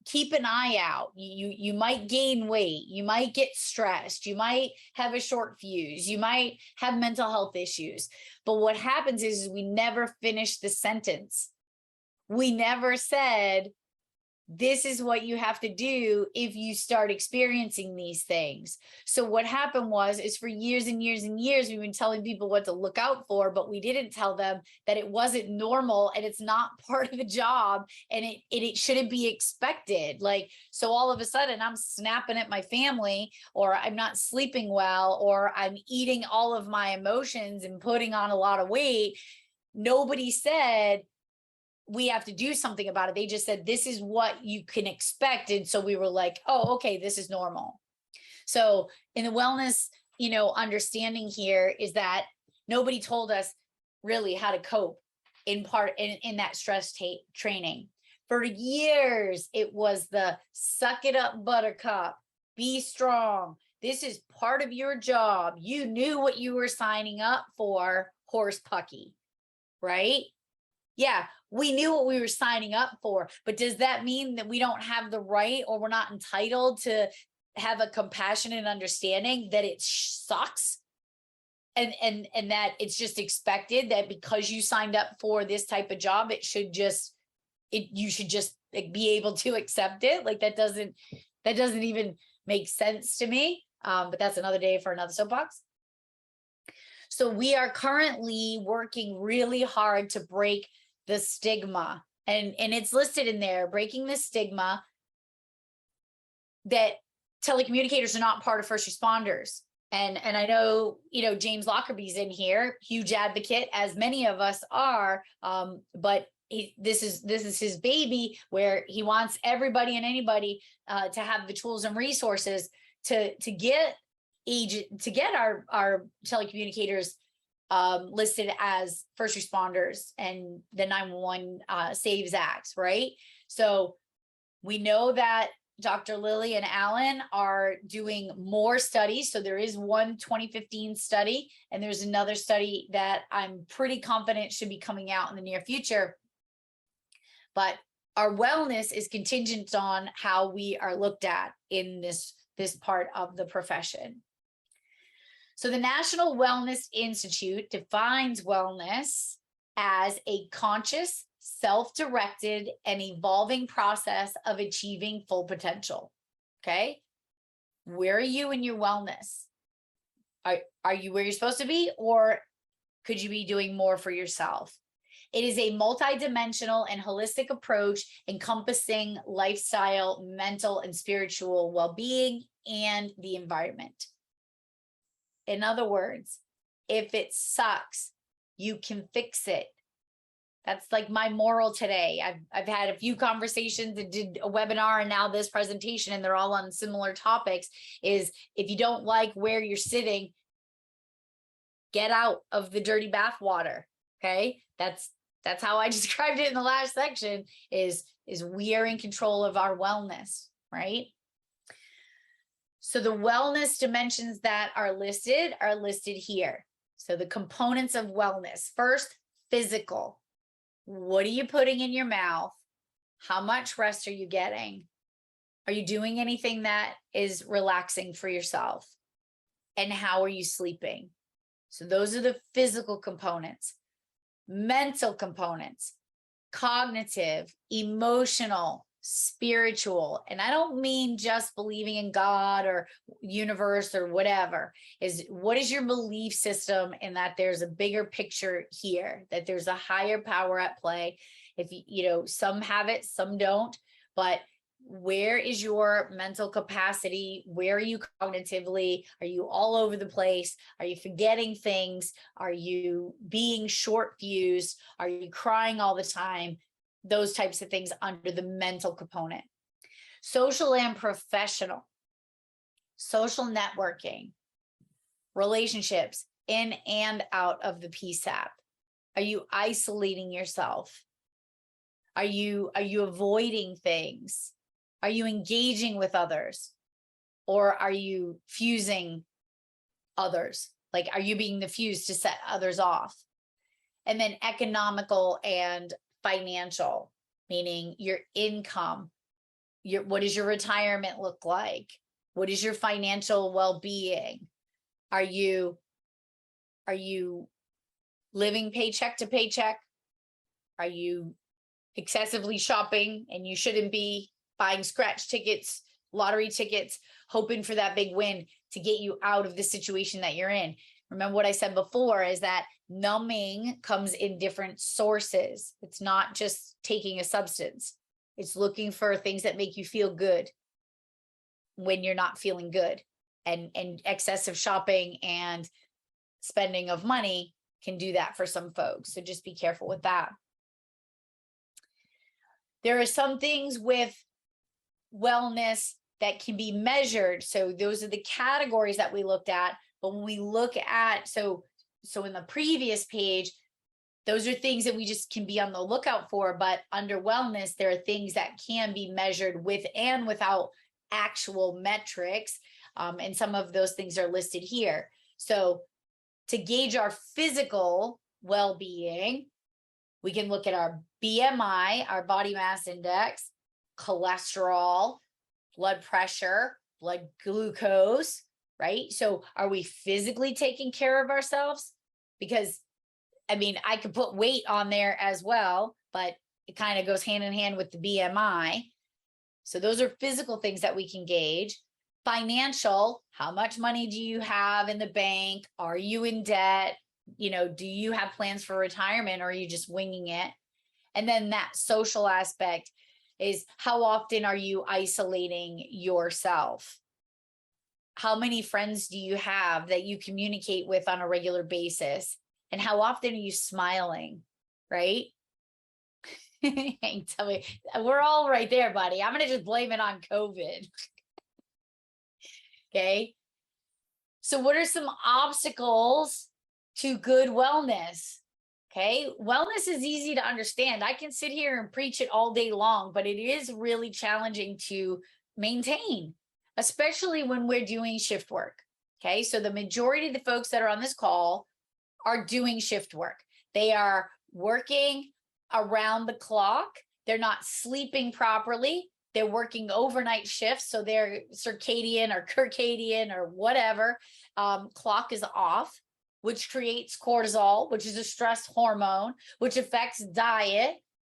keep an eye out. You might gain weight. You might get stressed. You might have a short fuse. You might have mental health issues. But what happens is we never finish the sentence. We never said, this is what you have to do if you start experiencing these things. So what happened is for years and years and years, we've been telling people what to look out for, but we didn't tell them that it wasn't normal and it's not part of the job, and it shouldn't be expected. So all of a sudden I'm snapping at my family, or I'm not sleeping well, or I'm eating all of my emotions and putting on a lot of weight. Nobody said we have to do something about it. They just said, this is what you can expect. And so we were like, oh, okay, this is normal. So in the wellness, understanding here is that nobody told us really how to cope in that stress training. For years, it was the suck it up, buttercup, be strong. This is part of your job. You knew what you were signing up for, horse pucky, right? Yeah, we knew what we were signing up for, but does that mean that we don't have the right, or we're not entitled to have a compassionate understanding that it sucks, and that it's just expected that because you signed up for this type of job, you should just be able to accept it? That doesn't even make sense to me. But that's another day for another soapbox. So we are currently working really hard to break the stigma, and it's listed in there, breaking the stigma that telecommunicators are not part of first responders. And I know, James Lockerby's in here, huge advocate, as many of us are, but this is his baby, where he wants everybody and anybody to have the tools and resources to get our telecommunicators listed as first responders and the 911 Saves Acts, right? So we know that Dr. Lilly and Alan are doing more studies. So there is one 2015 study, and there's another study that I'm pretty confident should be coming out in the near future. But our wellness is contingent on how we are looked at in this part of the profession. So the National Wellness Institute defines wellness as a conscious, self-directed, and evolving process of achieving full potential. Okay? Where are you in your wellness? Are you where you're supposed to be, or could you be doing more for yourself? It is a multidimensional and holistic approach encompassing lifestyle, mental, and spiritual well-being, and the environment. In other words, if it sucks, you can fix it. That's like my moral today. I've had a few conversations and did a webinar and now this presentation, and they're all on similar topics, is if you don't like where you're sitting, get out of the dirty bath water. Okay. That's how I described it in the last section, is we are in control of our wellness, right? So the wellness dimensions that are listed here. So the components of wellness. First, physical. What are you putting in your mouth? How much rest are you getting? Are you doing anything that is relaxing for yourself? and how are you sleeping? So those are the physical components. Mental components, cognitive, emotional, spiritual. And I don't mean just believing in God or universe or whatever. Is what is your belief system, and that there's a bigger picture here, that there's a higher power at play. If you know, some have it, some don't, but where is your mental capacity? Where are you cognitively? Are you all over the place? Are you forgetting things? Are you being short fused? Are you crying all the time? Those types of things under the mental component. Social and professional, social networking, relationships in and out of the PSAP. Are you isolating yourself? Are you avoiding things? Are you engaging with others? Or are you fusing others? Like, are you being the fuse to set others off? And then economical and financial, meaning your income, what does your retirement look like? What is your financial well-being? Are you living paycheck to paycheck? Are you excessively shopping and you shouldn't be, buying scratch tickets, lottery tickets, hoping for that big win to get you out of the situation that you're in? Remember what I said before is that numbing comes in different sources. It's not just taking a substance. It's looking for things that make you feel good when you're not feeling good. And excessive shopping and spending of money can do that for some folks. So just be careful with that. There are some things with wellness that can be measured. So those are the categories that we looked at. But when we look at, so in the previous page, those are things that we just can be on the lookout for. But under wellness, there are things that can be measured with and without actual metrics. And some of those things are listed here. So to gauge our physical well-being, we can look at our BMI, our body mass index, cholesterol, blood pressure, blood glucose, right? So are we physically taking care of ourselves? Because, I mean, I could put weight on there as well, but it kind of goes hand in hand with the BMI. So those are physical things that we can gauge. Financial, how much money do you have in the bank? Are you in debt? You know, do you have plans for retirement, or are you just winging it? And then that social aspect is, how often are you isolating yourself? How many friends do you have that you communicate with on a regular basis? And how often are you smiling, right? Tell me, we're all right there, buddy. I'm going to just blame it on COVID. Okay. So what are some obstacles to good wellness? Okay. Wellness is easy to understand. I can sit here and preach it all day long, but it is really challenging to maintain, especially when we're doing shift work. Okay. So the majority of the folks that are on this call are doing shift work. They are working around the clock. They're not sleeping properly. They're working overnight shifts. So their circadian or circadian or whatever clock is off, which creates cortisol, which is a stress hormone, which affects diet,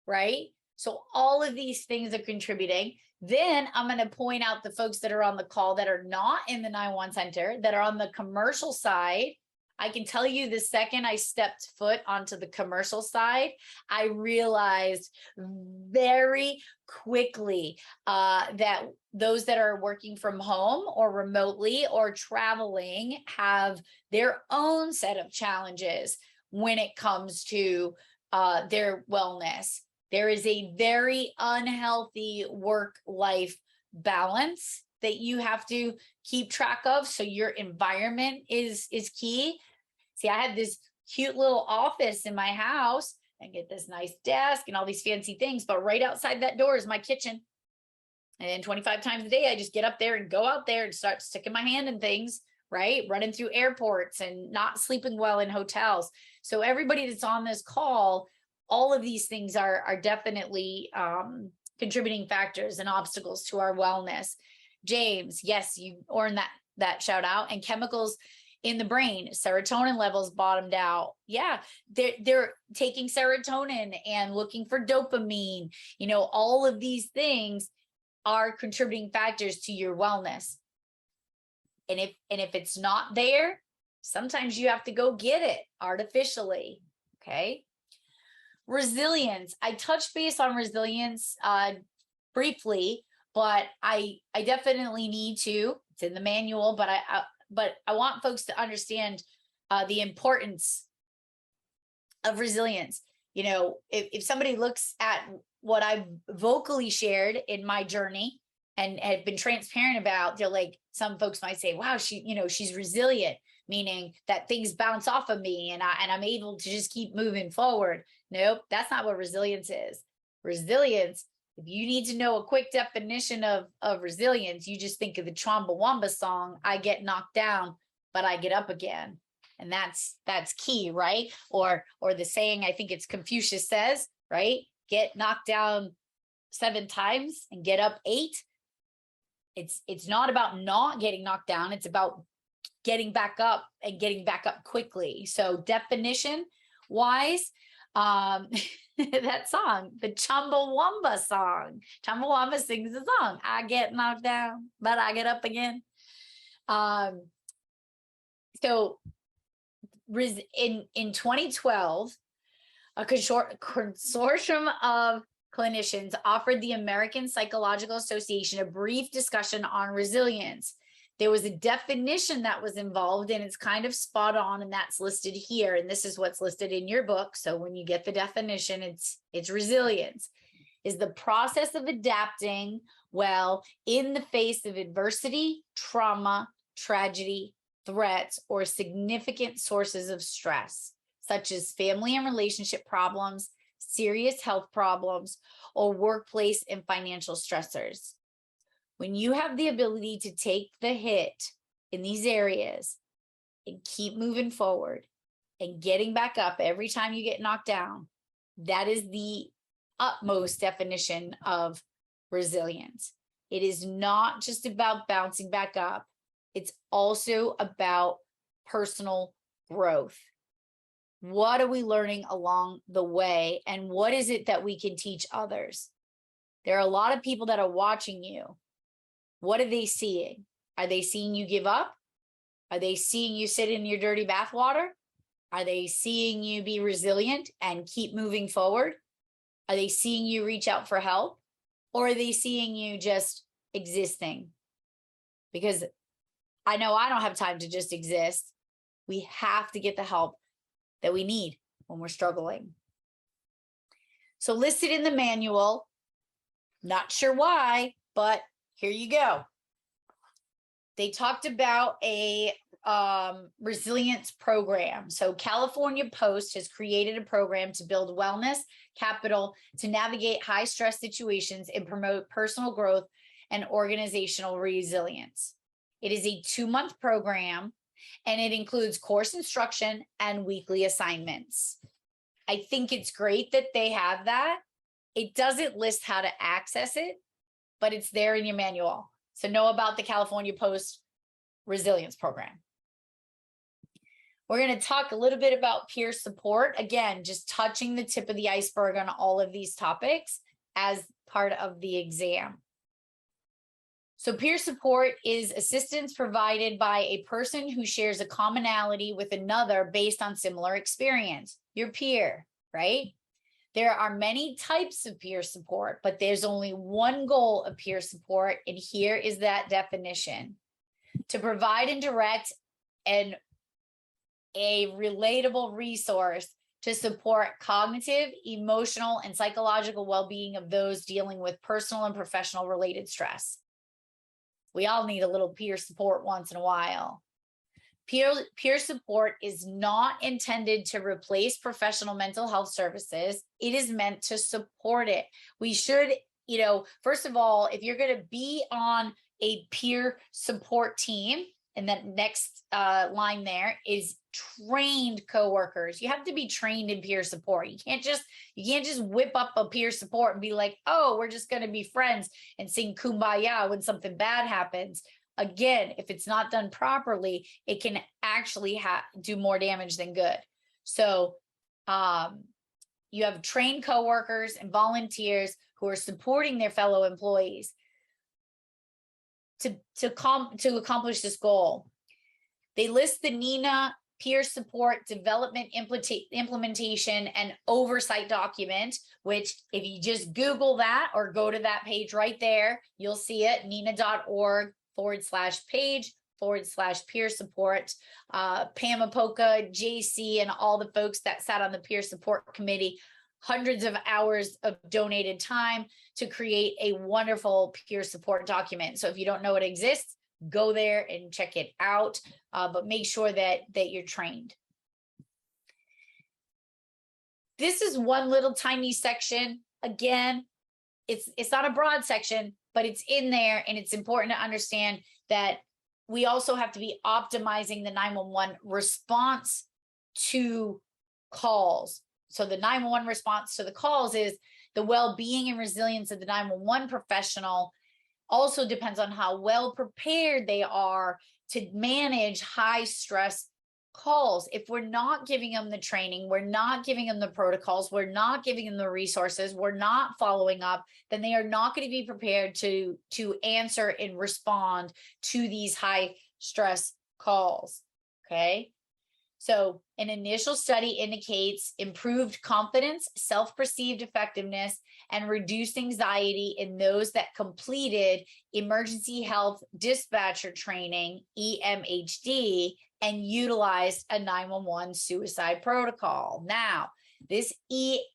right? So all of these things are contributing. Then I'm going to point out the folks that are on the call that are not in the 911 center, that are on the commercial side. I can tell you, the second I stepped foot onto the commercial side, I realized very quickly that those that are working from home or remotely or traveling have their own set of challenges when it comes to their wellness. There is a very unhealthy work-life balance that you have to keep track of. So your environment is key. See, I had this cute little office in my house and get this nice desk and all these fancy things, but right outside that door is my kitchen. And 25 times a day, I just get up there and go out there and start sticking my hand in things, right? Running through airports and not sleeping well in hotels. So everybody that's on this call, all of these things are definitely contributing factors and obstacles to our wellness. James, yes, you earned that shout out, and chemicals in the brain, serotonin levels bottomed out. Yeah, they're taking serotonin and looking for dopamine. You know, all of these things are contributing factors to your wellness. And if it's not there, sometimes you have to go get it artificially. Okay. Resilience. I touched base on resilience briefly, but I definitely need to. It's in the manual, but I want folks to understand the importance of resilience. You know, if somebody looks at what I've vocally shared in my journey and have been transparent about, they're like, some folks might say, wow, she's resilient, meaning that things bounce off of me and I'm able to just keep moving forward. Nope, that's not what resilience is. Resilience, if you need to know a quick definition of resilience, you just think of the Chumbawamba song, I get knocked down, but I get up again. And that's key, right? Or the saying, I think it's Confucius says, right? Get knocked down 7 times and get up 8. It's not about not getting knocked down. It's about getting back up and getting back up quickly. So definition wise, that song, the Chumbawamba song, Chumbawamba sings the song, I get knocked down, but I get up again. So in 2012, a consortium of clinicians offered the American Psychological Association a brief discussion on resilience. There was a definition that was involved, and it's kind of spot on, and that's listed here. And this is what's listed in your book. So when you get the definition, it's resilience is the process of adapting well in the face of adversity, trauma, tragedy, threats, or significant sources of stress, such as family and relationship problems, serious health problems, or workplace and financial stressors. When you have the ability to take the hit in these areas and keep moving forward and getting back up every time you get knocked down, that is the utmost definition of resilience. It is not just about bouncing back up. It's also about personal growth. What are we learning along the way? And what is it that we can teach others? There are a lot of people that are watching you. What are they seeing? Are they seeing you give up? Are they seeing you sit in your dirty bathwater? Are they seeing you be resilient and keep moving forward? Are they seeing you reach out for help? Or are they seeing you just existing? Because I know I don't have time to just exist. We have to get the help that we need when we're struggling. So listed in the manual, not sure why, but here you go. They talked about a resilience program. So California Post has created a program to build wellness capital to navigate high stress situations and promote personal growth and organizational resilience. It is a 2-month program, and it includes course instruction and weekly assignments. I think it's great that they have that. It doesn't list how to access it, but it's there in your manual. So know about the California Post Resilience Program. We're going to talk a little bit about peer support. Again, just touching the tip of the iceberg on all of these topics as part of the exam. So peer support is assistance provided by a person who shares a commonality with another based on similar experience, your peer, right? There are many types of peer support, but there's only one goal of peer support, and here is that definition: to provide and direct a relatable resource to support cognitive, emotional, and psychological well-being of those dealing with personal and professional related stress. We all need a little peer support once in a while. Peer support is not intended to replace professional mental health services. It is meant to support it. We should, first of all, if you're going to be on a peer support team, and that next line there is trained coworkers. You have to be trained in peer support. You can't just whip up a peer support and be like, oh, we're just going to be friends and sing kumbaya when something bad happens. again, if it's not done properly, it can actually do more damage than good. So you have trained coworkers and volunteers who are supporting their fellow employees to accomplish this goal. They list the NINA peer support development implementation and oversight document, which if you just Google that or go to that page right there, you'll see it, nina.org/page/peer support. Pam Apoka, JC, and all the folks that sat on the peer support committee, hundreds of hours of donated time to create a wonderful peer support document. So if you don't know it exists, go there and check it out, but make sure that you're trained. This is one little tiny section. Again, it's not a broad section, but it's in there, and it's important to understand that we also have to be optimizing the 911 response to calls. So the 911 response to the calls is the well-being and resilience of the 911 professional also depends on how well prepared they are to manage high stress calls. If we're not giving them the training, we're not giving them the protocols, we're not giving them the resources, we're not following up, then they are not going to be prepared to answer and respond to these high stress calls. Okay. So an initial study indicates improved confidence, self-perceived effectiveness, and reduced anxiety in those that completed emergency health dispatcher training, EMHD, and utilized a 911 suicide protocol. Now, this EMHD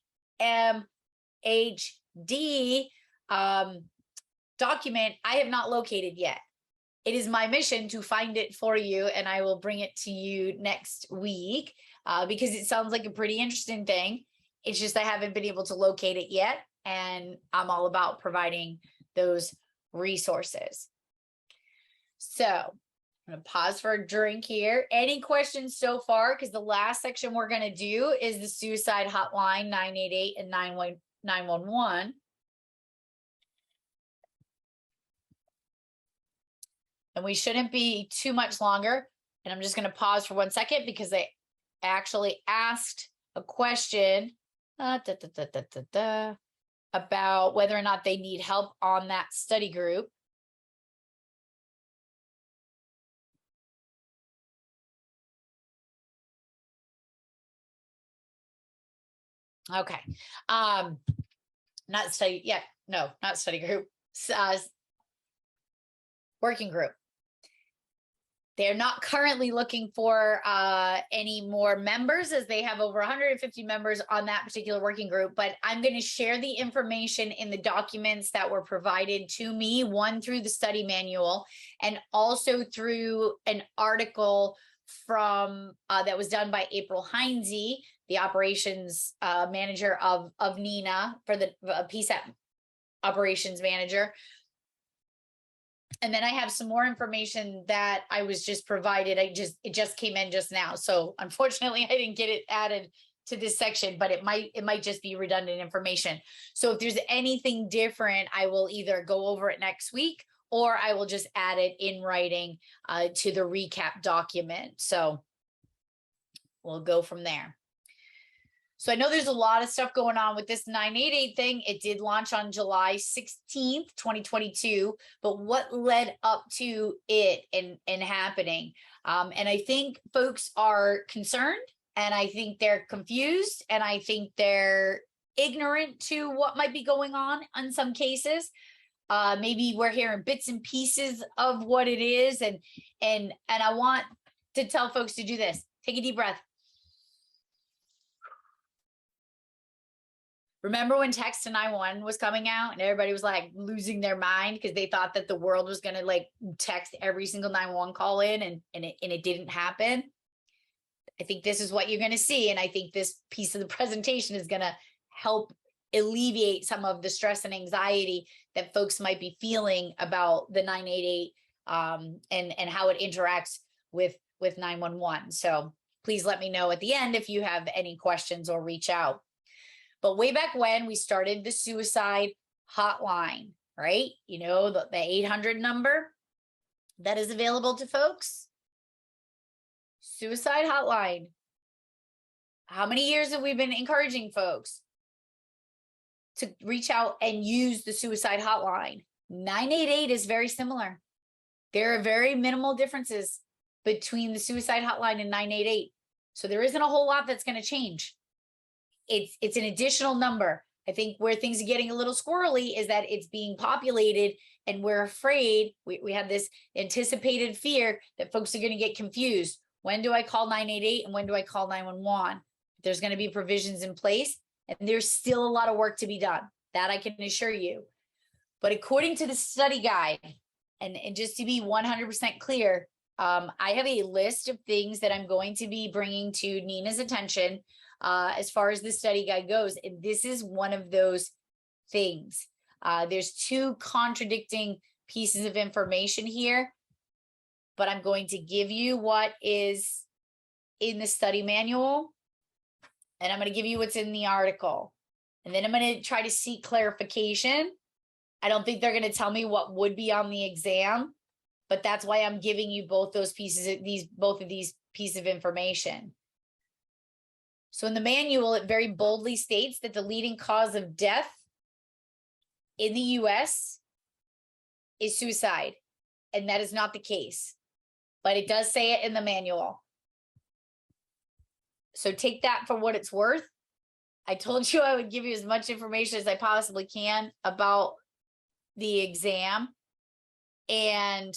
document I have not located yet. It is my mission to find it for you, and I will bring it to you next week because it sounds like a pretty interesting thing. It's just I haven't been able to locate it yet, and I'm all about providing those resources. So I'm going to pause for a drink here. Any questions so far? Because the last section we're going to do is the suicide hotline, 988 and 911. And we shouldn't be too much longer. And I'm just going to pause for 1 second because they actually asked a question about whether or not they need help on that study group. Okay. Not study yet. No, not study group. Working group. They're not currently looking for any more members, as they have over 150 members on that particular working group, but I'm going to share the information in the documents that were provided to me, one through the study manual and also through an article from that was done by April Heinze, the operations manager of NINA, for the PSAP operations manager. And then I have some more information that I was just provided. It just came in just now. So unfortunately, I didn't get it added to this section, but it might just be redundant information. So if there's anything different, I will either go over it next week or I will just add it in writing to the recap document. So we'll go from there. So I know there's a lot of stuff going on with this 988 thing. It did launch on July 16th, 2022, but what led up to it and happening? And I think folks are concerned, and I think they're confused, and I think they're ignorant to what might be going on in some cases. Maybe we're hearing bits and pieces of what it is. And I want to tell folks to do this. Take a deep breath. Remember when text to 911 was coming out and everybody was like losing their mind because they thought that the world was going to like text every single 911 call in and it didn't happen? I think this is what you're going to see. And I think this piece of the presentation is going to help alleviate some of the stress and anxiety that folks might be feeling about the 988 and how it interacts with 911. So please let me know at the end if you have any questions or reach out. But way back when we started the suicide hotline, right? You know, the 800 number. that is available to folks. Suicide hotline. How many years have we been encouraging folks to reach out and use the suicide hotline? 988 is very similar. There are very minimal differences between the suicide hotline and 988. So there isn't a whole lot that's going to change. It's an additional number. I think where things are getting a little squirrely is that it's being populated and we're afraid, we have this anticipated fear that folks are going to get confused. When do I call 988 and when do I call 911? There's going to be provisions in place and there's still a lot of work to be done. That I can assure you. But according to the study guide, and just to be 100% clear, I have a list of things that I'm going to be bringing to Nina's attention as far as the study guide goes. And this is one of those things. There's two contradicting pieces of information here, but I'm going to give you what is in the study manual, and I'm going to give you what's in the article. And then I'm going to try to seek clarification. I don't think they're going to tell me what would be on the exam, but that's why I'm giving you both those pieces, both of these pieces of information. So in the manual, it very boldly states that the leading cause of death in the US is suicide, and that is not the case, but it does say it in the manual. So take that for what it's worth. I told you I would give you as much information as I possibly can about the exam, and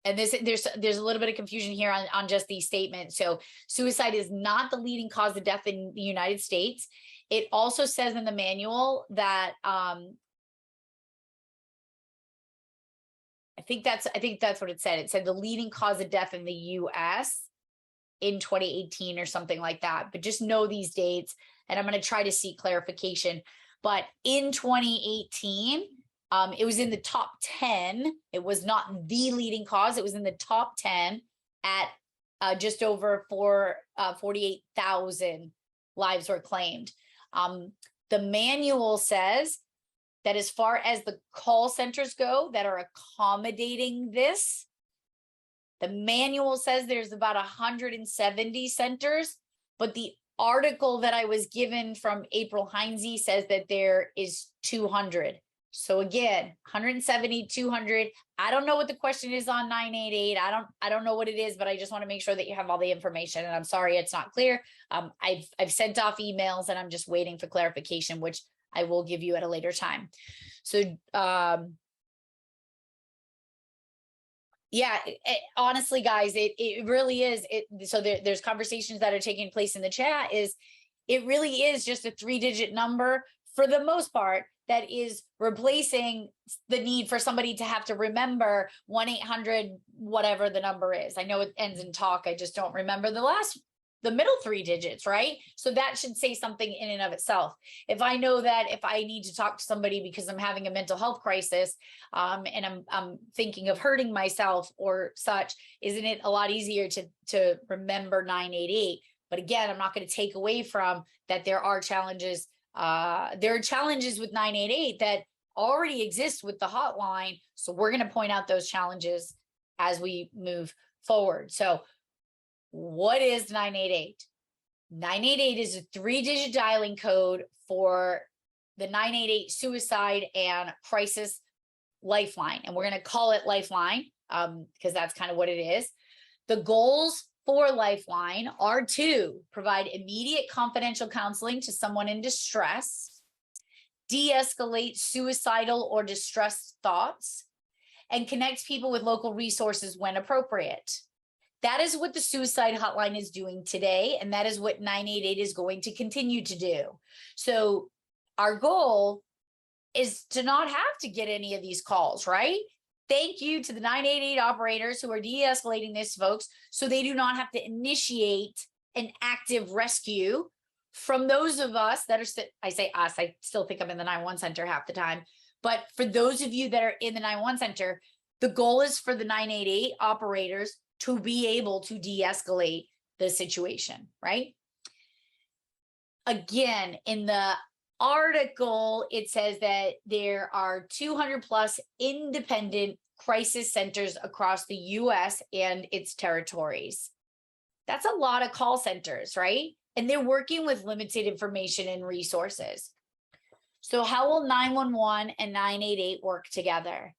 there's a little bit of confusion here on just these statements. So suicide is not the leading cause of death in the United States. It also says in the manual that I think that's what it said. It said the leading cause of death in the US in 2018 or something like that. But just know these dates, and I'm going to try to seek clarification. But in 2018, it was in the top 10. It was not the leading cause. It was in the top 10 at just over 48,000 lives were claimed. The manual says that as far as the call centers go that are accommodating this, the manual says there's about 170 centers, but the article that I was given from April Heinze says that there is 200. So again, 170, 200. I don't know what the question is on 988. I don't know what it is, but I just want to make sure that you have all the information. And I'm sorry it's not clear. I've sent off emails and I'm just waiting for clarification, which I will give you at a later time. So yeah, honestly, guys, it really is. So there's conversations that are taking place in the chat. It really is just a 3-digit number for the most part that is replacing the need for somebody to have to remember 1-800 whatever the number is. I know it ends in talk. I just don't remember the middle 3 digits, right? So that should say something in and of itself. If I know that if I need to talk to somebody because I'm having a mental health crisis and I'm thinking of hurting myself or such, isn't it a lot easier to remember 988? But again, I'm not going to take away from that there are challenges. There are challenges with 988 that already exist with the hotline. So we're going to point out those challenges as we move forward. So what is 988? 988 is a 3-digit dialing code for the 988 suicide and crisis lifeline. And we're going to call it Lifeline because that's kind of what it is. The goals for Lifeline are to provide immediate confidential counseling to someone in distress, de-escalate suicidal or distressed thoughts, and connect people with local resources when appropriate. That is what the suicide hotline is doing today, and that is what 988 is going to continue to do. So our goal is to not have to get any of these calls, right? Thank you to the 988 operators who are de-escalating this, folks, so they do not have to initiate an active rescue from those of us that are, I say us, I still think I'm in the 911 center half the time, but for those of you that are in the 911 center, the goal is for the 988 operators to be able to de-escalate the situation, right? Again, in the article, it says that there are 200 plus independent crisis centers across the US and its territories. That's a lot of call centers, right? And they're working with limited information and resources. So how will 911 and 988 work together?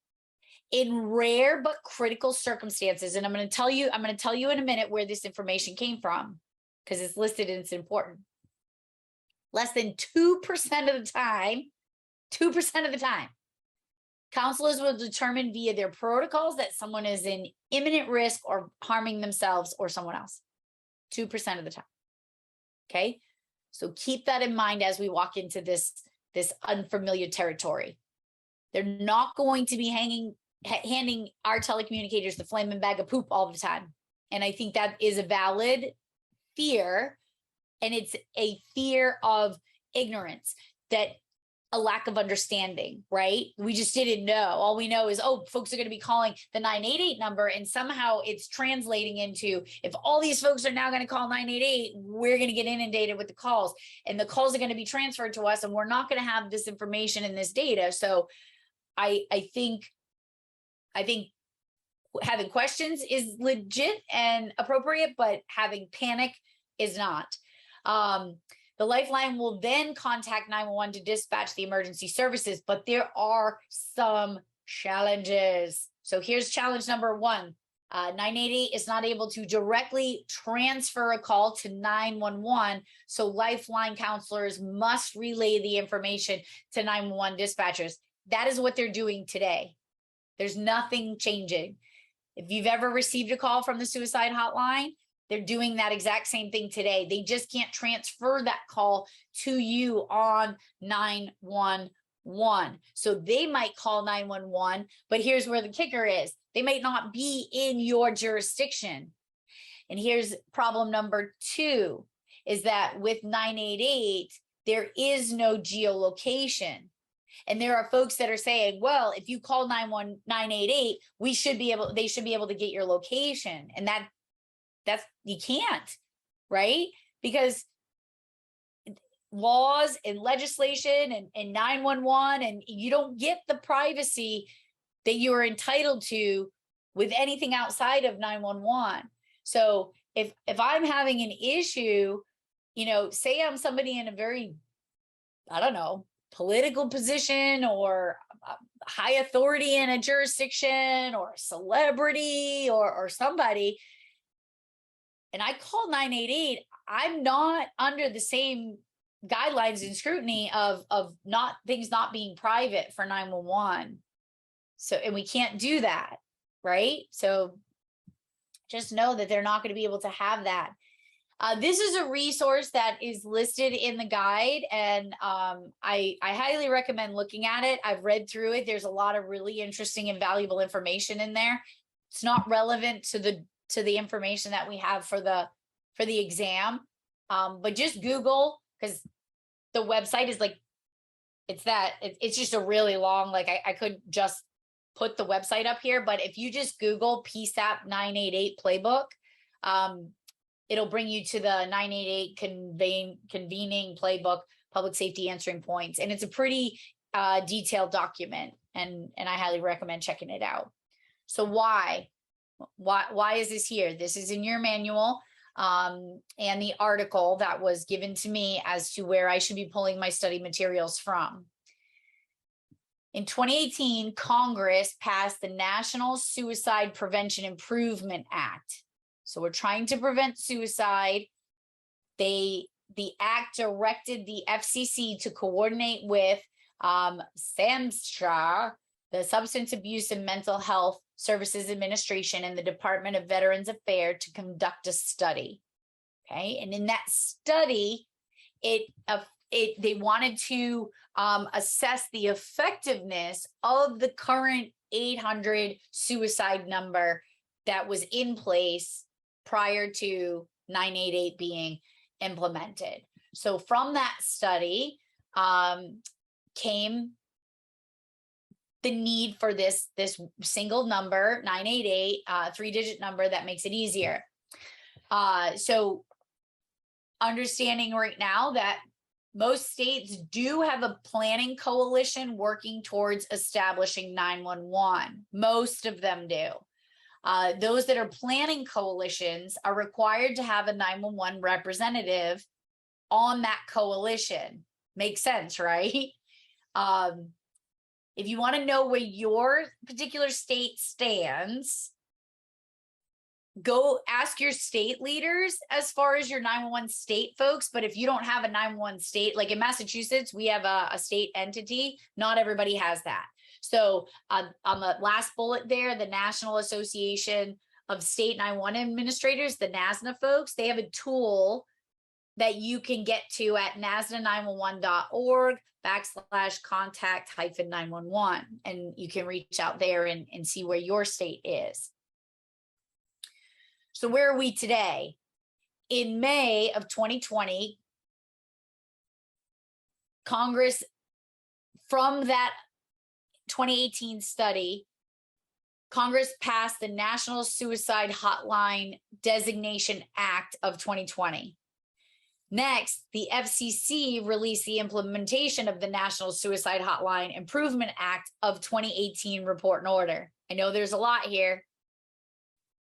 In rare but critical circumstances, and I'm going to tell you in a minute where this information came from, because it's listed and it's important. Less than 2% of the time, 2% of the time, counselors will determine via their protocols that someone is in imminent risk or harming themselves or someone else. 2% of the time. Okay. So keep that in mind as we walk into this unfamiliar territory. They're not going to be handing our telecommunicators the flaming bag of poop all the time. And I think that is a valid fear. And it's a fear of ignorance, that a lack of understanding, right? We just didn't know. All we know is, oh, folks are going to be calling the 988 number, and somehow it's translating into, if all these folks are now going to call 988, we're going to get inundated with the calls, and the calls are going to be transferred to us, and we're not going to have this information and this data. So I think having questions is legit and appropriate, but having panic is not. The lifeline will then contact 911 to dispatch the emergency services, but there are some challenges. So here's challenge number one. 988 is not able to directly transfer a call to 911, so lifeline counselors must relay the information to 911 dispatchers. That is what they're doing today. There's nothing changing. If you've ever received a call from the suicide hotline, they're doing that exact same thing today. They just can't transfer that call to you on 911. So they might call 911, but here's where the kicker is. They might not be in your jurisdiction. And here's problem number two, is that with 988, there is no geolocation. And there are folks that are saying, well, if you call 988, they should be able to get your location. And that's, you can't, right? Because laws and legislation and 911, and you don't get the privacy that you are entitled to with anything outside of 911. So if I'm having an issue, say I'm somebody in a very, I don't know, political position or high authority in a jurisdiction or a celebrity or somebody, and I call 988, I'm not under the same guidelines and scrutiny of things not being private for 911. So, and we can't do that, right? So just know that they're not going to be able to have that. This is a resource that is listed in the guide, and I highly recommend looking at it. I've read through it. There's a lot of really interesting and valuable information in there. It's not relevant to the information that we have for the exam, but just Google, because the website is like, it's just a really long, like I could just put the website up here, but if you just Google PSAP 988 playbook, it'll bring you to the 988 convening playbook, public safety answering points, and it's a pretty detailed document, and I highly recommend checking it out. So why is this here? This is in your manual, and the article that was given to me as to where I should be pulling my study materials from. In 2018, Congress passed the National Suicide Prevention Improvement Act. So we're trying to prevent suicide. The act directed the FCC to coordinate with SAMHSA, the Substance Abuse and Mental Health Services Administration, and the Department of Veterans Affairs to conduct a study. Okay, and in that study, they wanted to assess the effectiveness of the current 800 suicide number that was in place prior to 988 being implemented. So from that study came the need for this single number, 988, 3-digit number that makes it easier. So understanding right now that Most states do have a planning coalition working towards establishing 911. Most of them do. Those that are planning coalitions are required to have a 911 representative on that coalition. Makes sense, right? If you want to know where your particular state stands, go ask your state leaders as far as your 911 state folks. But if you don't have a 911 state, like in Massachusetts, we have a state entity. Not everybody has that. So on the last bullet there, the National Association of State 911 Administrators, the NASNA folks, they have a tool that you can get to at nasna911.org/contact-911. And you can reach out there and see where your state is. So where are we today? In May of 2020, Congress, from that 2018 study, Congress passed the National Suicide Hotline Designation Act of 2020. Next, the FCC released the implementation of the National Suicide Hotline Improvement Act of 2018 report and order. I know there's a lot here.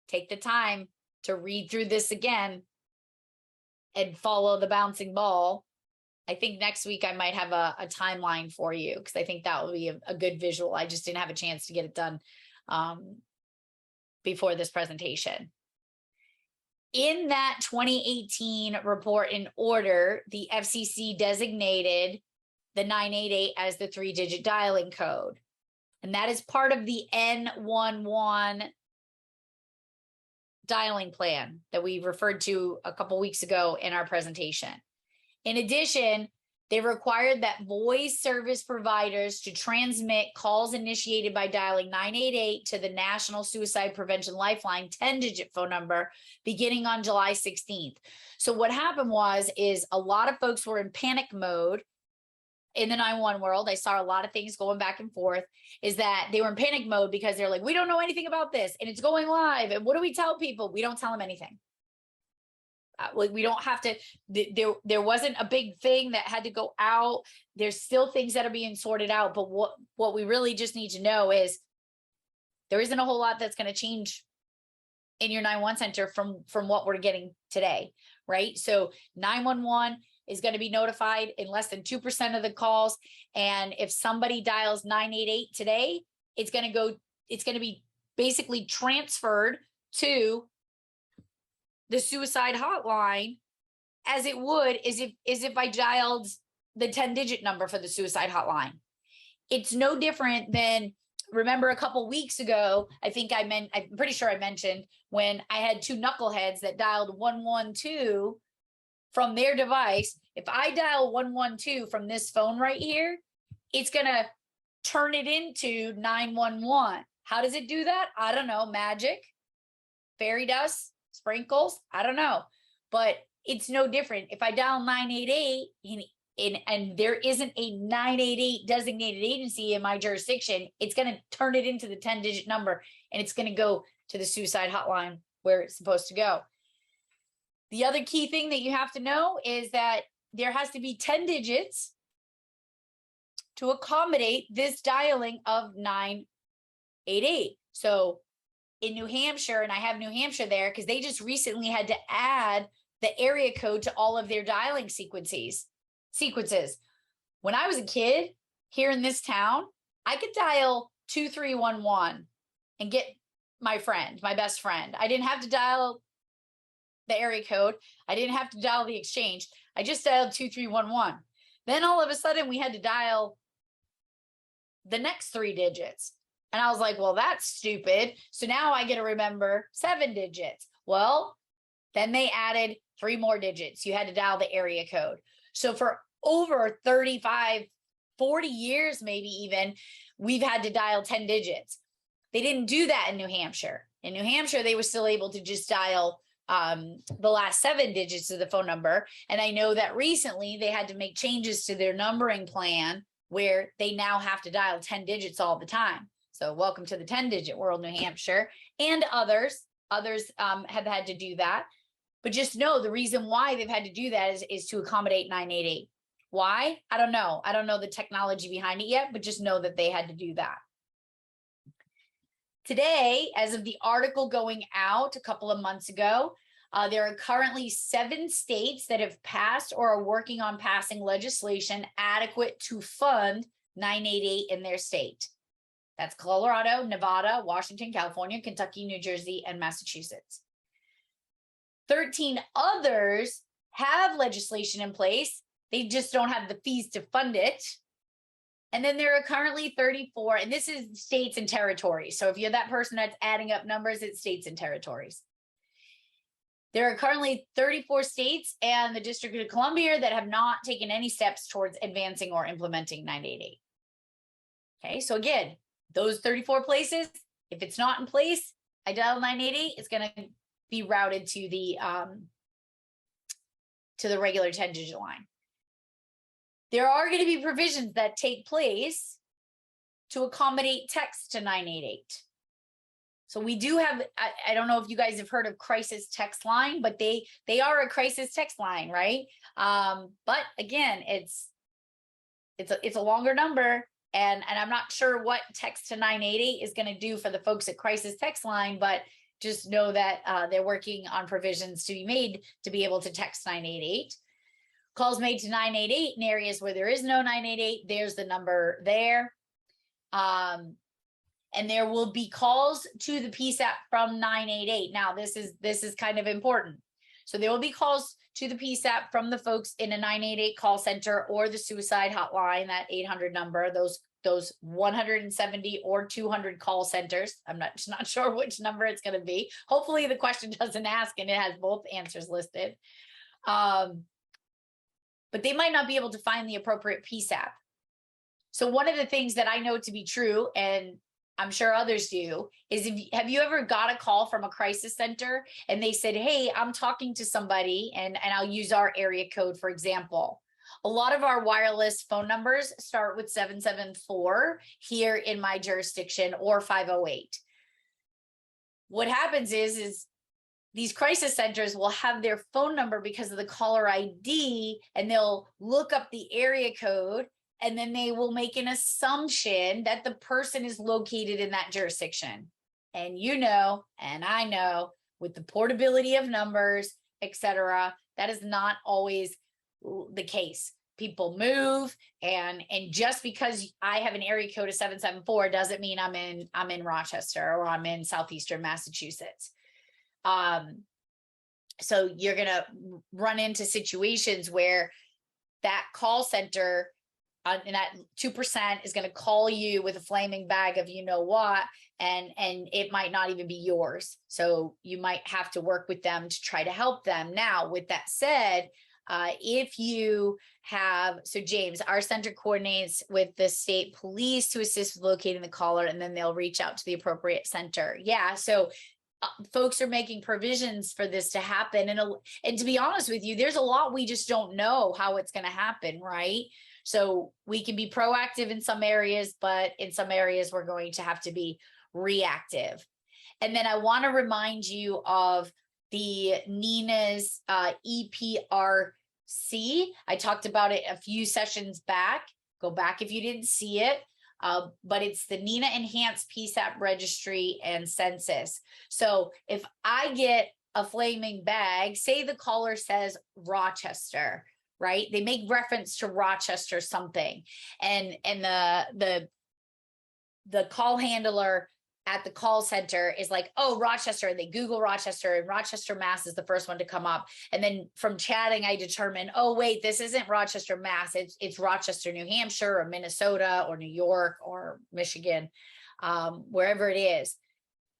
Take the time to read through this again and follow the bouncing ball. I think next week I might have a timeline for you, because I think that will be a good visual. I just didn't have a chance to get it done before this presentation. In that 2018 report and order, the FCC designated the 988 as the 3-digit dialing code. And that is part of the N11 dialing plan that we referred to a couple weeks ago in our presentation. In addition, they required that voice service providers to transmit calls initiated by dialing 988 to the National Suicide Prevention Lifeline 10-digit phone number beginning on July 16th. So what happened is a lot of folks were in panic mode in the 911 world. I saw a lot of things going back and forth, is that they were in panic mode because they're like, we don't know anything about this and it's going live. And what do we tell people? We don't tell them anything. We don't have to, there wasn't a big thing that had to go out. There's still things that are being sorted out. But what we really just need to know is there isn't a whole lot that's going to change in your 911 center from what we're getting today, right? So 911 is going to be notified in less than 2% of the calls. And if somebody dials 988 today, it's going to be basically transferred to the suicide hotline as it would as if I dialed the 10-digit number for the suicide hotline. It's no different than, remember a couple weeks ago, I'm pretty sure I mentioned when I had two knuckleheads that dialed 112 from their device. If I dial 112 from this phone right here, it's going to turn it into 911. How does it do that? I don't know. Magic, fairy dust, sprinkles, I don't know, but it's no different. If I dial 988 and there isn't a 988 designated agency in my jurisdiction, it's going to turn it into the 10-digit number and it's going to go to the suicide hotline where it's supposed to go. The other key thing that you have to know is that there has to be 10 digits to accommodate this dialing of 988. So in New Hampshire, and I have New Hampshire there because they just recently had to add the area code to all of their dialing sequences. When I was a kid here in this town, I could dial 2311 and get my best friend. I didn't have to dial the area code. I didn't have to dial the exchange. I just dialed 2311. Then all of a sudden we had to dial the next 3 digits. And I was like, well, that's stupid. So now I get to remember 7 digits. Well, then they added 3 more digits. You had to dial the area code. So for over 35, 40 years, maybe even, we've had to dial 10 digits. They didn't do that in New Hampshire. In New Hampshire, they were still able to just dial the last 7 digits of the phone number. And I know that recently they had to make changes to their numbering plan where they now have to dial 10 digits all the time. So welcome to the 10-digit world, New Hampshire, and others have had to do that. But just know the reason why they've had to do that is to accommodate 988. Why? I don't know. I don't know the technology behind it yet, but just know that they had to do that. Today, as of the article going out a couple of months ago, there are currently 7 states that have passed or are working on passing legislation adequate to fund 988 in their state. That's Colorado, Nevada, Washington, California, Kentucky, New Jersey, and Massachusetts. 13 others have legislation in place. They just don't have the fees to fund it. And then there are currently 34, and this is states and territories. So if you're that person that's adding up numbers, it's states and territories. There are currently 34 states and the District of Columbia that have not taken any steps towards advancing or implementing 988. Okay, so again, those 34 places, if it's not in place, I dial 988, it's going to be routed to the regular 10-digit line. There are going to be provisions that take place to accommodate text to 988. So we do have, I don't know if you guys have heard of crisis text line, but they are a crisis text line, right? But again, it's a longer number, and I'm not sure what text to 988 is going to do for the folks at crisis text line, but just know that they're working on provisions to be made to be able to text 988. Calls made to 988 in areas where there is no 988, there's the number there. And there will be calls to the PSAP from 988. Now, this is kind of important. So there will be calls to the PSAP from the folks in a 988 call center or the suicide hotline, that 800 number, those 170 or 200 call centers. I'm not sure which number it's going to be. Hopefully the question doesn't ask and it has both answers listed. But they might not be able to find the appropriate PSAP. So one of the things that I know to be true, and I'm sure others do, is have you ever got a call from a crisis center and they said, hey, I'm talking to somebody, and I'll use our area code, for example. A lot of our wireless phone numbers start with 774 here in my jurisdiction, or 508. What happens is these crisis centers will have their phone number because of the caller ID, and they'll look up the area code, and then they will make an assumption that the person is located in that jurisdiction. And you know, and I know, with the portability of numbers, etc., that is not always the case. People move, and just because I have an area code of 774 doesn't mean I'm in Rochester or I'm in southeastern Massachusetts. So you're going to run into situations where that call center and that 2% is going to call you with a flaming bag of you know what, and it might not even be yours. So you might have to work with them to try to help them. Now, with that said, if you have, so James, our center coordinates with the state police to assist with locating the caller, and then they'll reach out to the appropriate center. Yeah, so folks are making provisions for this to happen. And to be honest with you, there's a lot we just don't know how it's going to happen, right? So we can be proactive in some areas, but in some areas we're going to have to be reactive. And then I want to remind you of the NINA's EPRC. I talked about it a few sessions back. Go back if you didn't see it. But it's the NINA Enhanced PSAP Registry and Census. So if I get a flaming bag, say the caller says Rochester, right? They make reference to Rochester something, and the call handler at the call center is like, oh, Rochester, and they Google Rochester, and Rochester, Mass is the first one to come up. And then from chatting, I determine, oh, wait, this isn't Rochester, Mass. It's Rochester, New Hampshire, or Minnesota, or New York, or Michigan, wherever it is.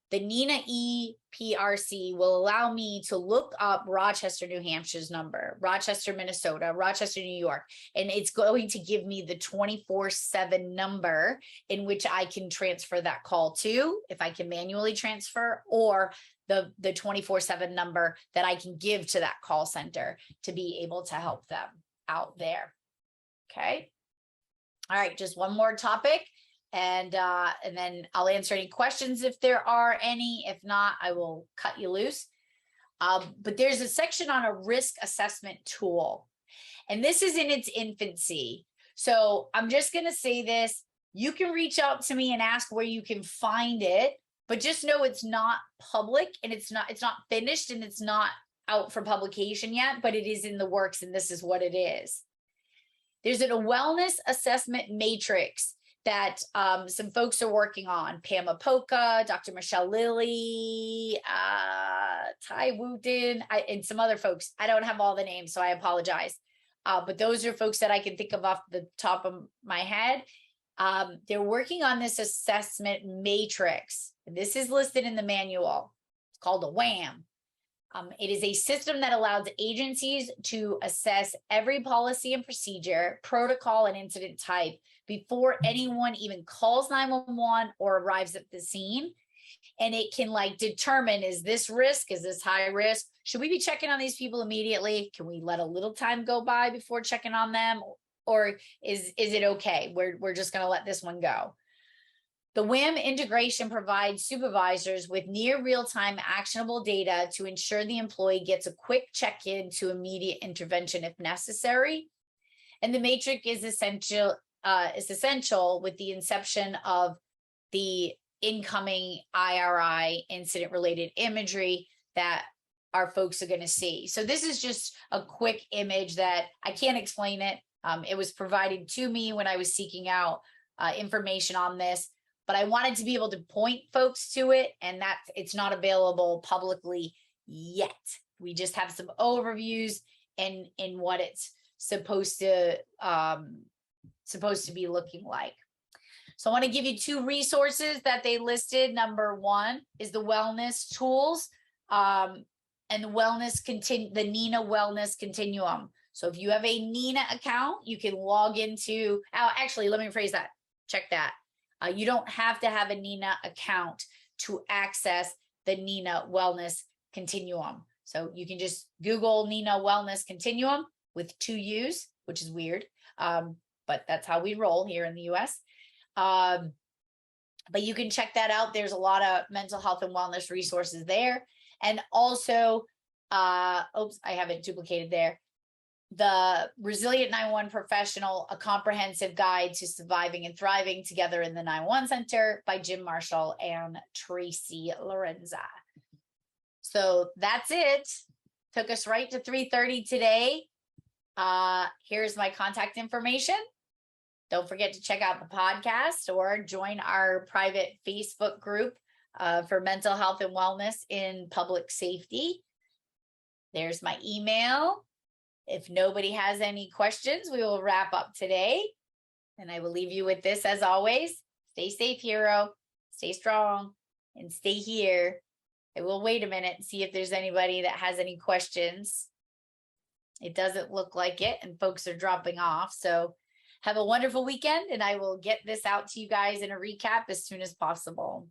The NINA EPRC will allow me to look up Rochester, New Hampshire's number, Rochester, Minnesota, Rochester, New York, and it's going to give me the 24/7 number in which I can transfer that call to, if I can manually transfer, or the 24/7 number that I can give to that call center to be able to help them out there. Okay. All right, just one more topic. And then I'll answer any questions if there are any. If not, I will cut you loose. But there's a section on a risk assessment tool. And this is in its infancy. So I'm just going to say this. You can reach out to me and ask where you can find it, but just know it's not public and it's not finished and it's not out for publication yet, but it is in the works and this is what it is. There's a wellness assessment matrix that some folks are working on. Pam Apoka, Dr. Michelle Lilly, Ty Wooten, and some other folks. I don't have all the names, so I apologize. But those are folks that I can think of off the top of my head. They're working on this assessment matrix. This is listed in the manual. It's called a WHAM. It is a system that allows agencies to assess every policy and procedure, protocol, and incident type before anyone even calls 911 or arrives at the scene. And it can like determine, is this risk? Is this high risk? Should we be checking on these people immediately? Can we let a little time go by before checking on them? Or is it okay? We're just going to let this one go. The WHAM integration provides supervisors with near real-time actionable data to ensure the employee gets a quick check-in to immediate intervention if necessary. And the matrix is essential with the inception of the incoming IRI incident-related imagery that our folks are going to see. So this is just a quick image that I can't explain it. It was provided to me when I was seeking out information on this, but I wanted to be able to point folks to it, and that it's not available publicly yet. We just have some overviews in what it's supposed to be looking like. So I want to give you two resources that they listed. Number one is the wellness tools and the NINA Wellness Continuum. So if you have a NINA account, you can log into, actually, let me rephrase that. Check that. You don't have to have a NINA account to access the NINA Wellness Continuum. So you can just Google NINA Wellness Continuum with 2 U's, which is weird, but that's how we roll here in the US. But you can check that out. There's a lot of mental health and wellness resources there. And also, oops, I have it duplicated there. The Resilient 911 Professional, a comprehensive guide to surviving and thriving together in the 911 Center by Jim Marshall and Tracy Lorenza. So that's it. Took us right to 3:30 today. Here's my contact information. Don't forget to check out the podcast or join our private Facebook group for mental health and wellness in public safety. There's my email. If nobody has any questions, we will wrap up today. And I will leave you with this as always. Stay safe, hero. Stay strong and stay here. I will wait a minute and see if there's anybody that has any questions. It doesn't look like it, and folks are dropping off. So have a wonderful weekend, and I will get this out to you guys in a recap as soon as possible.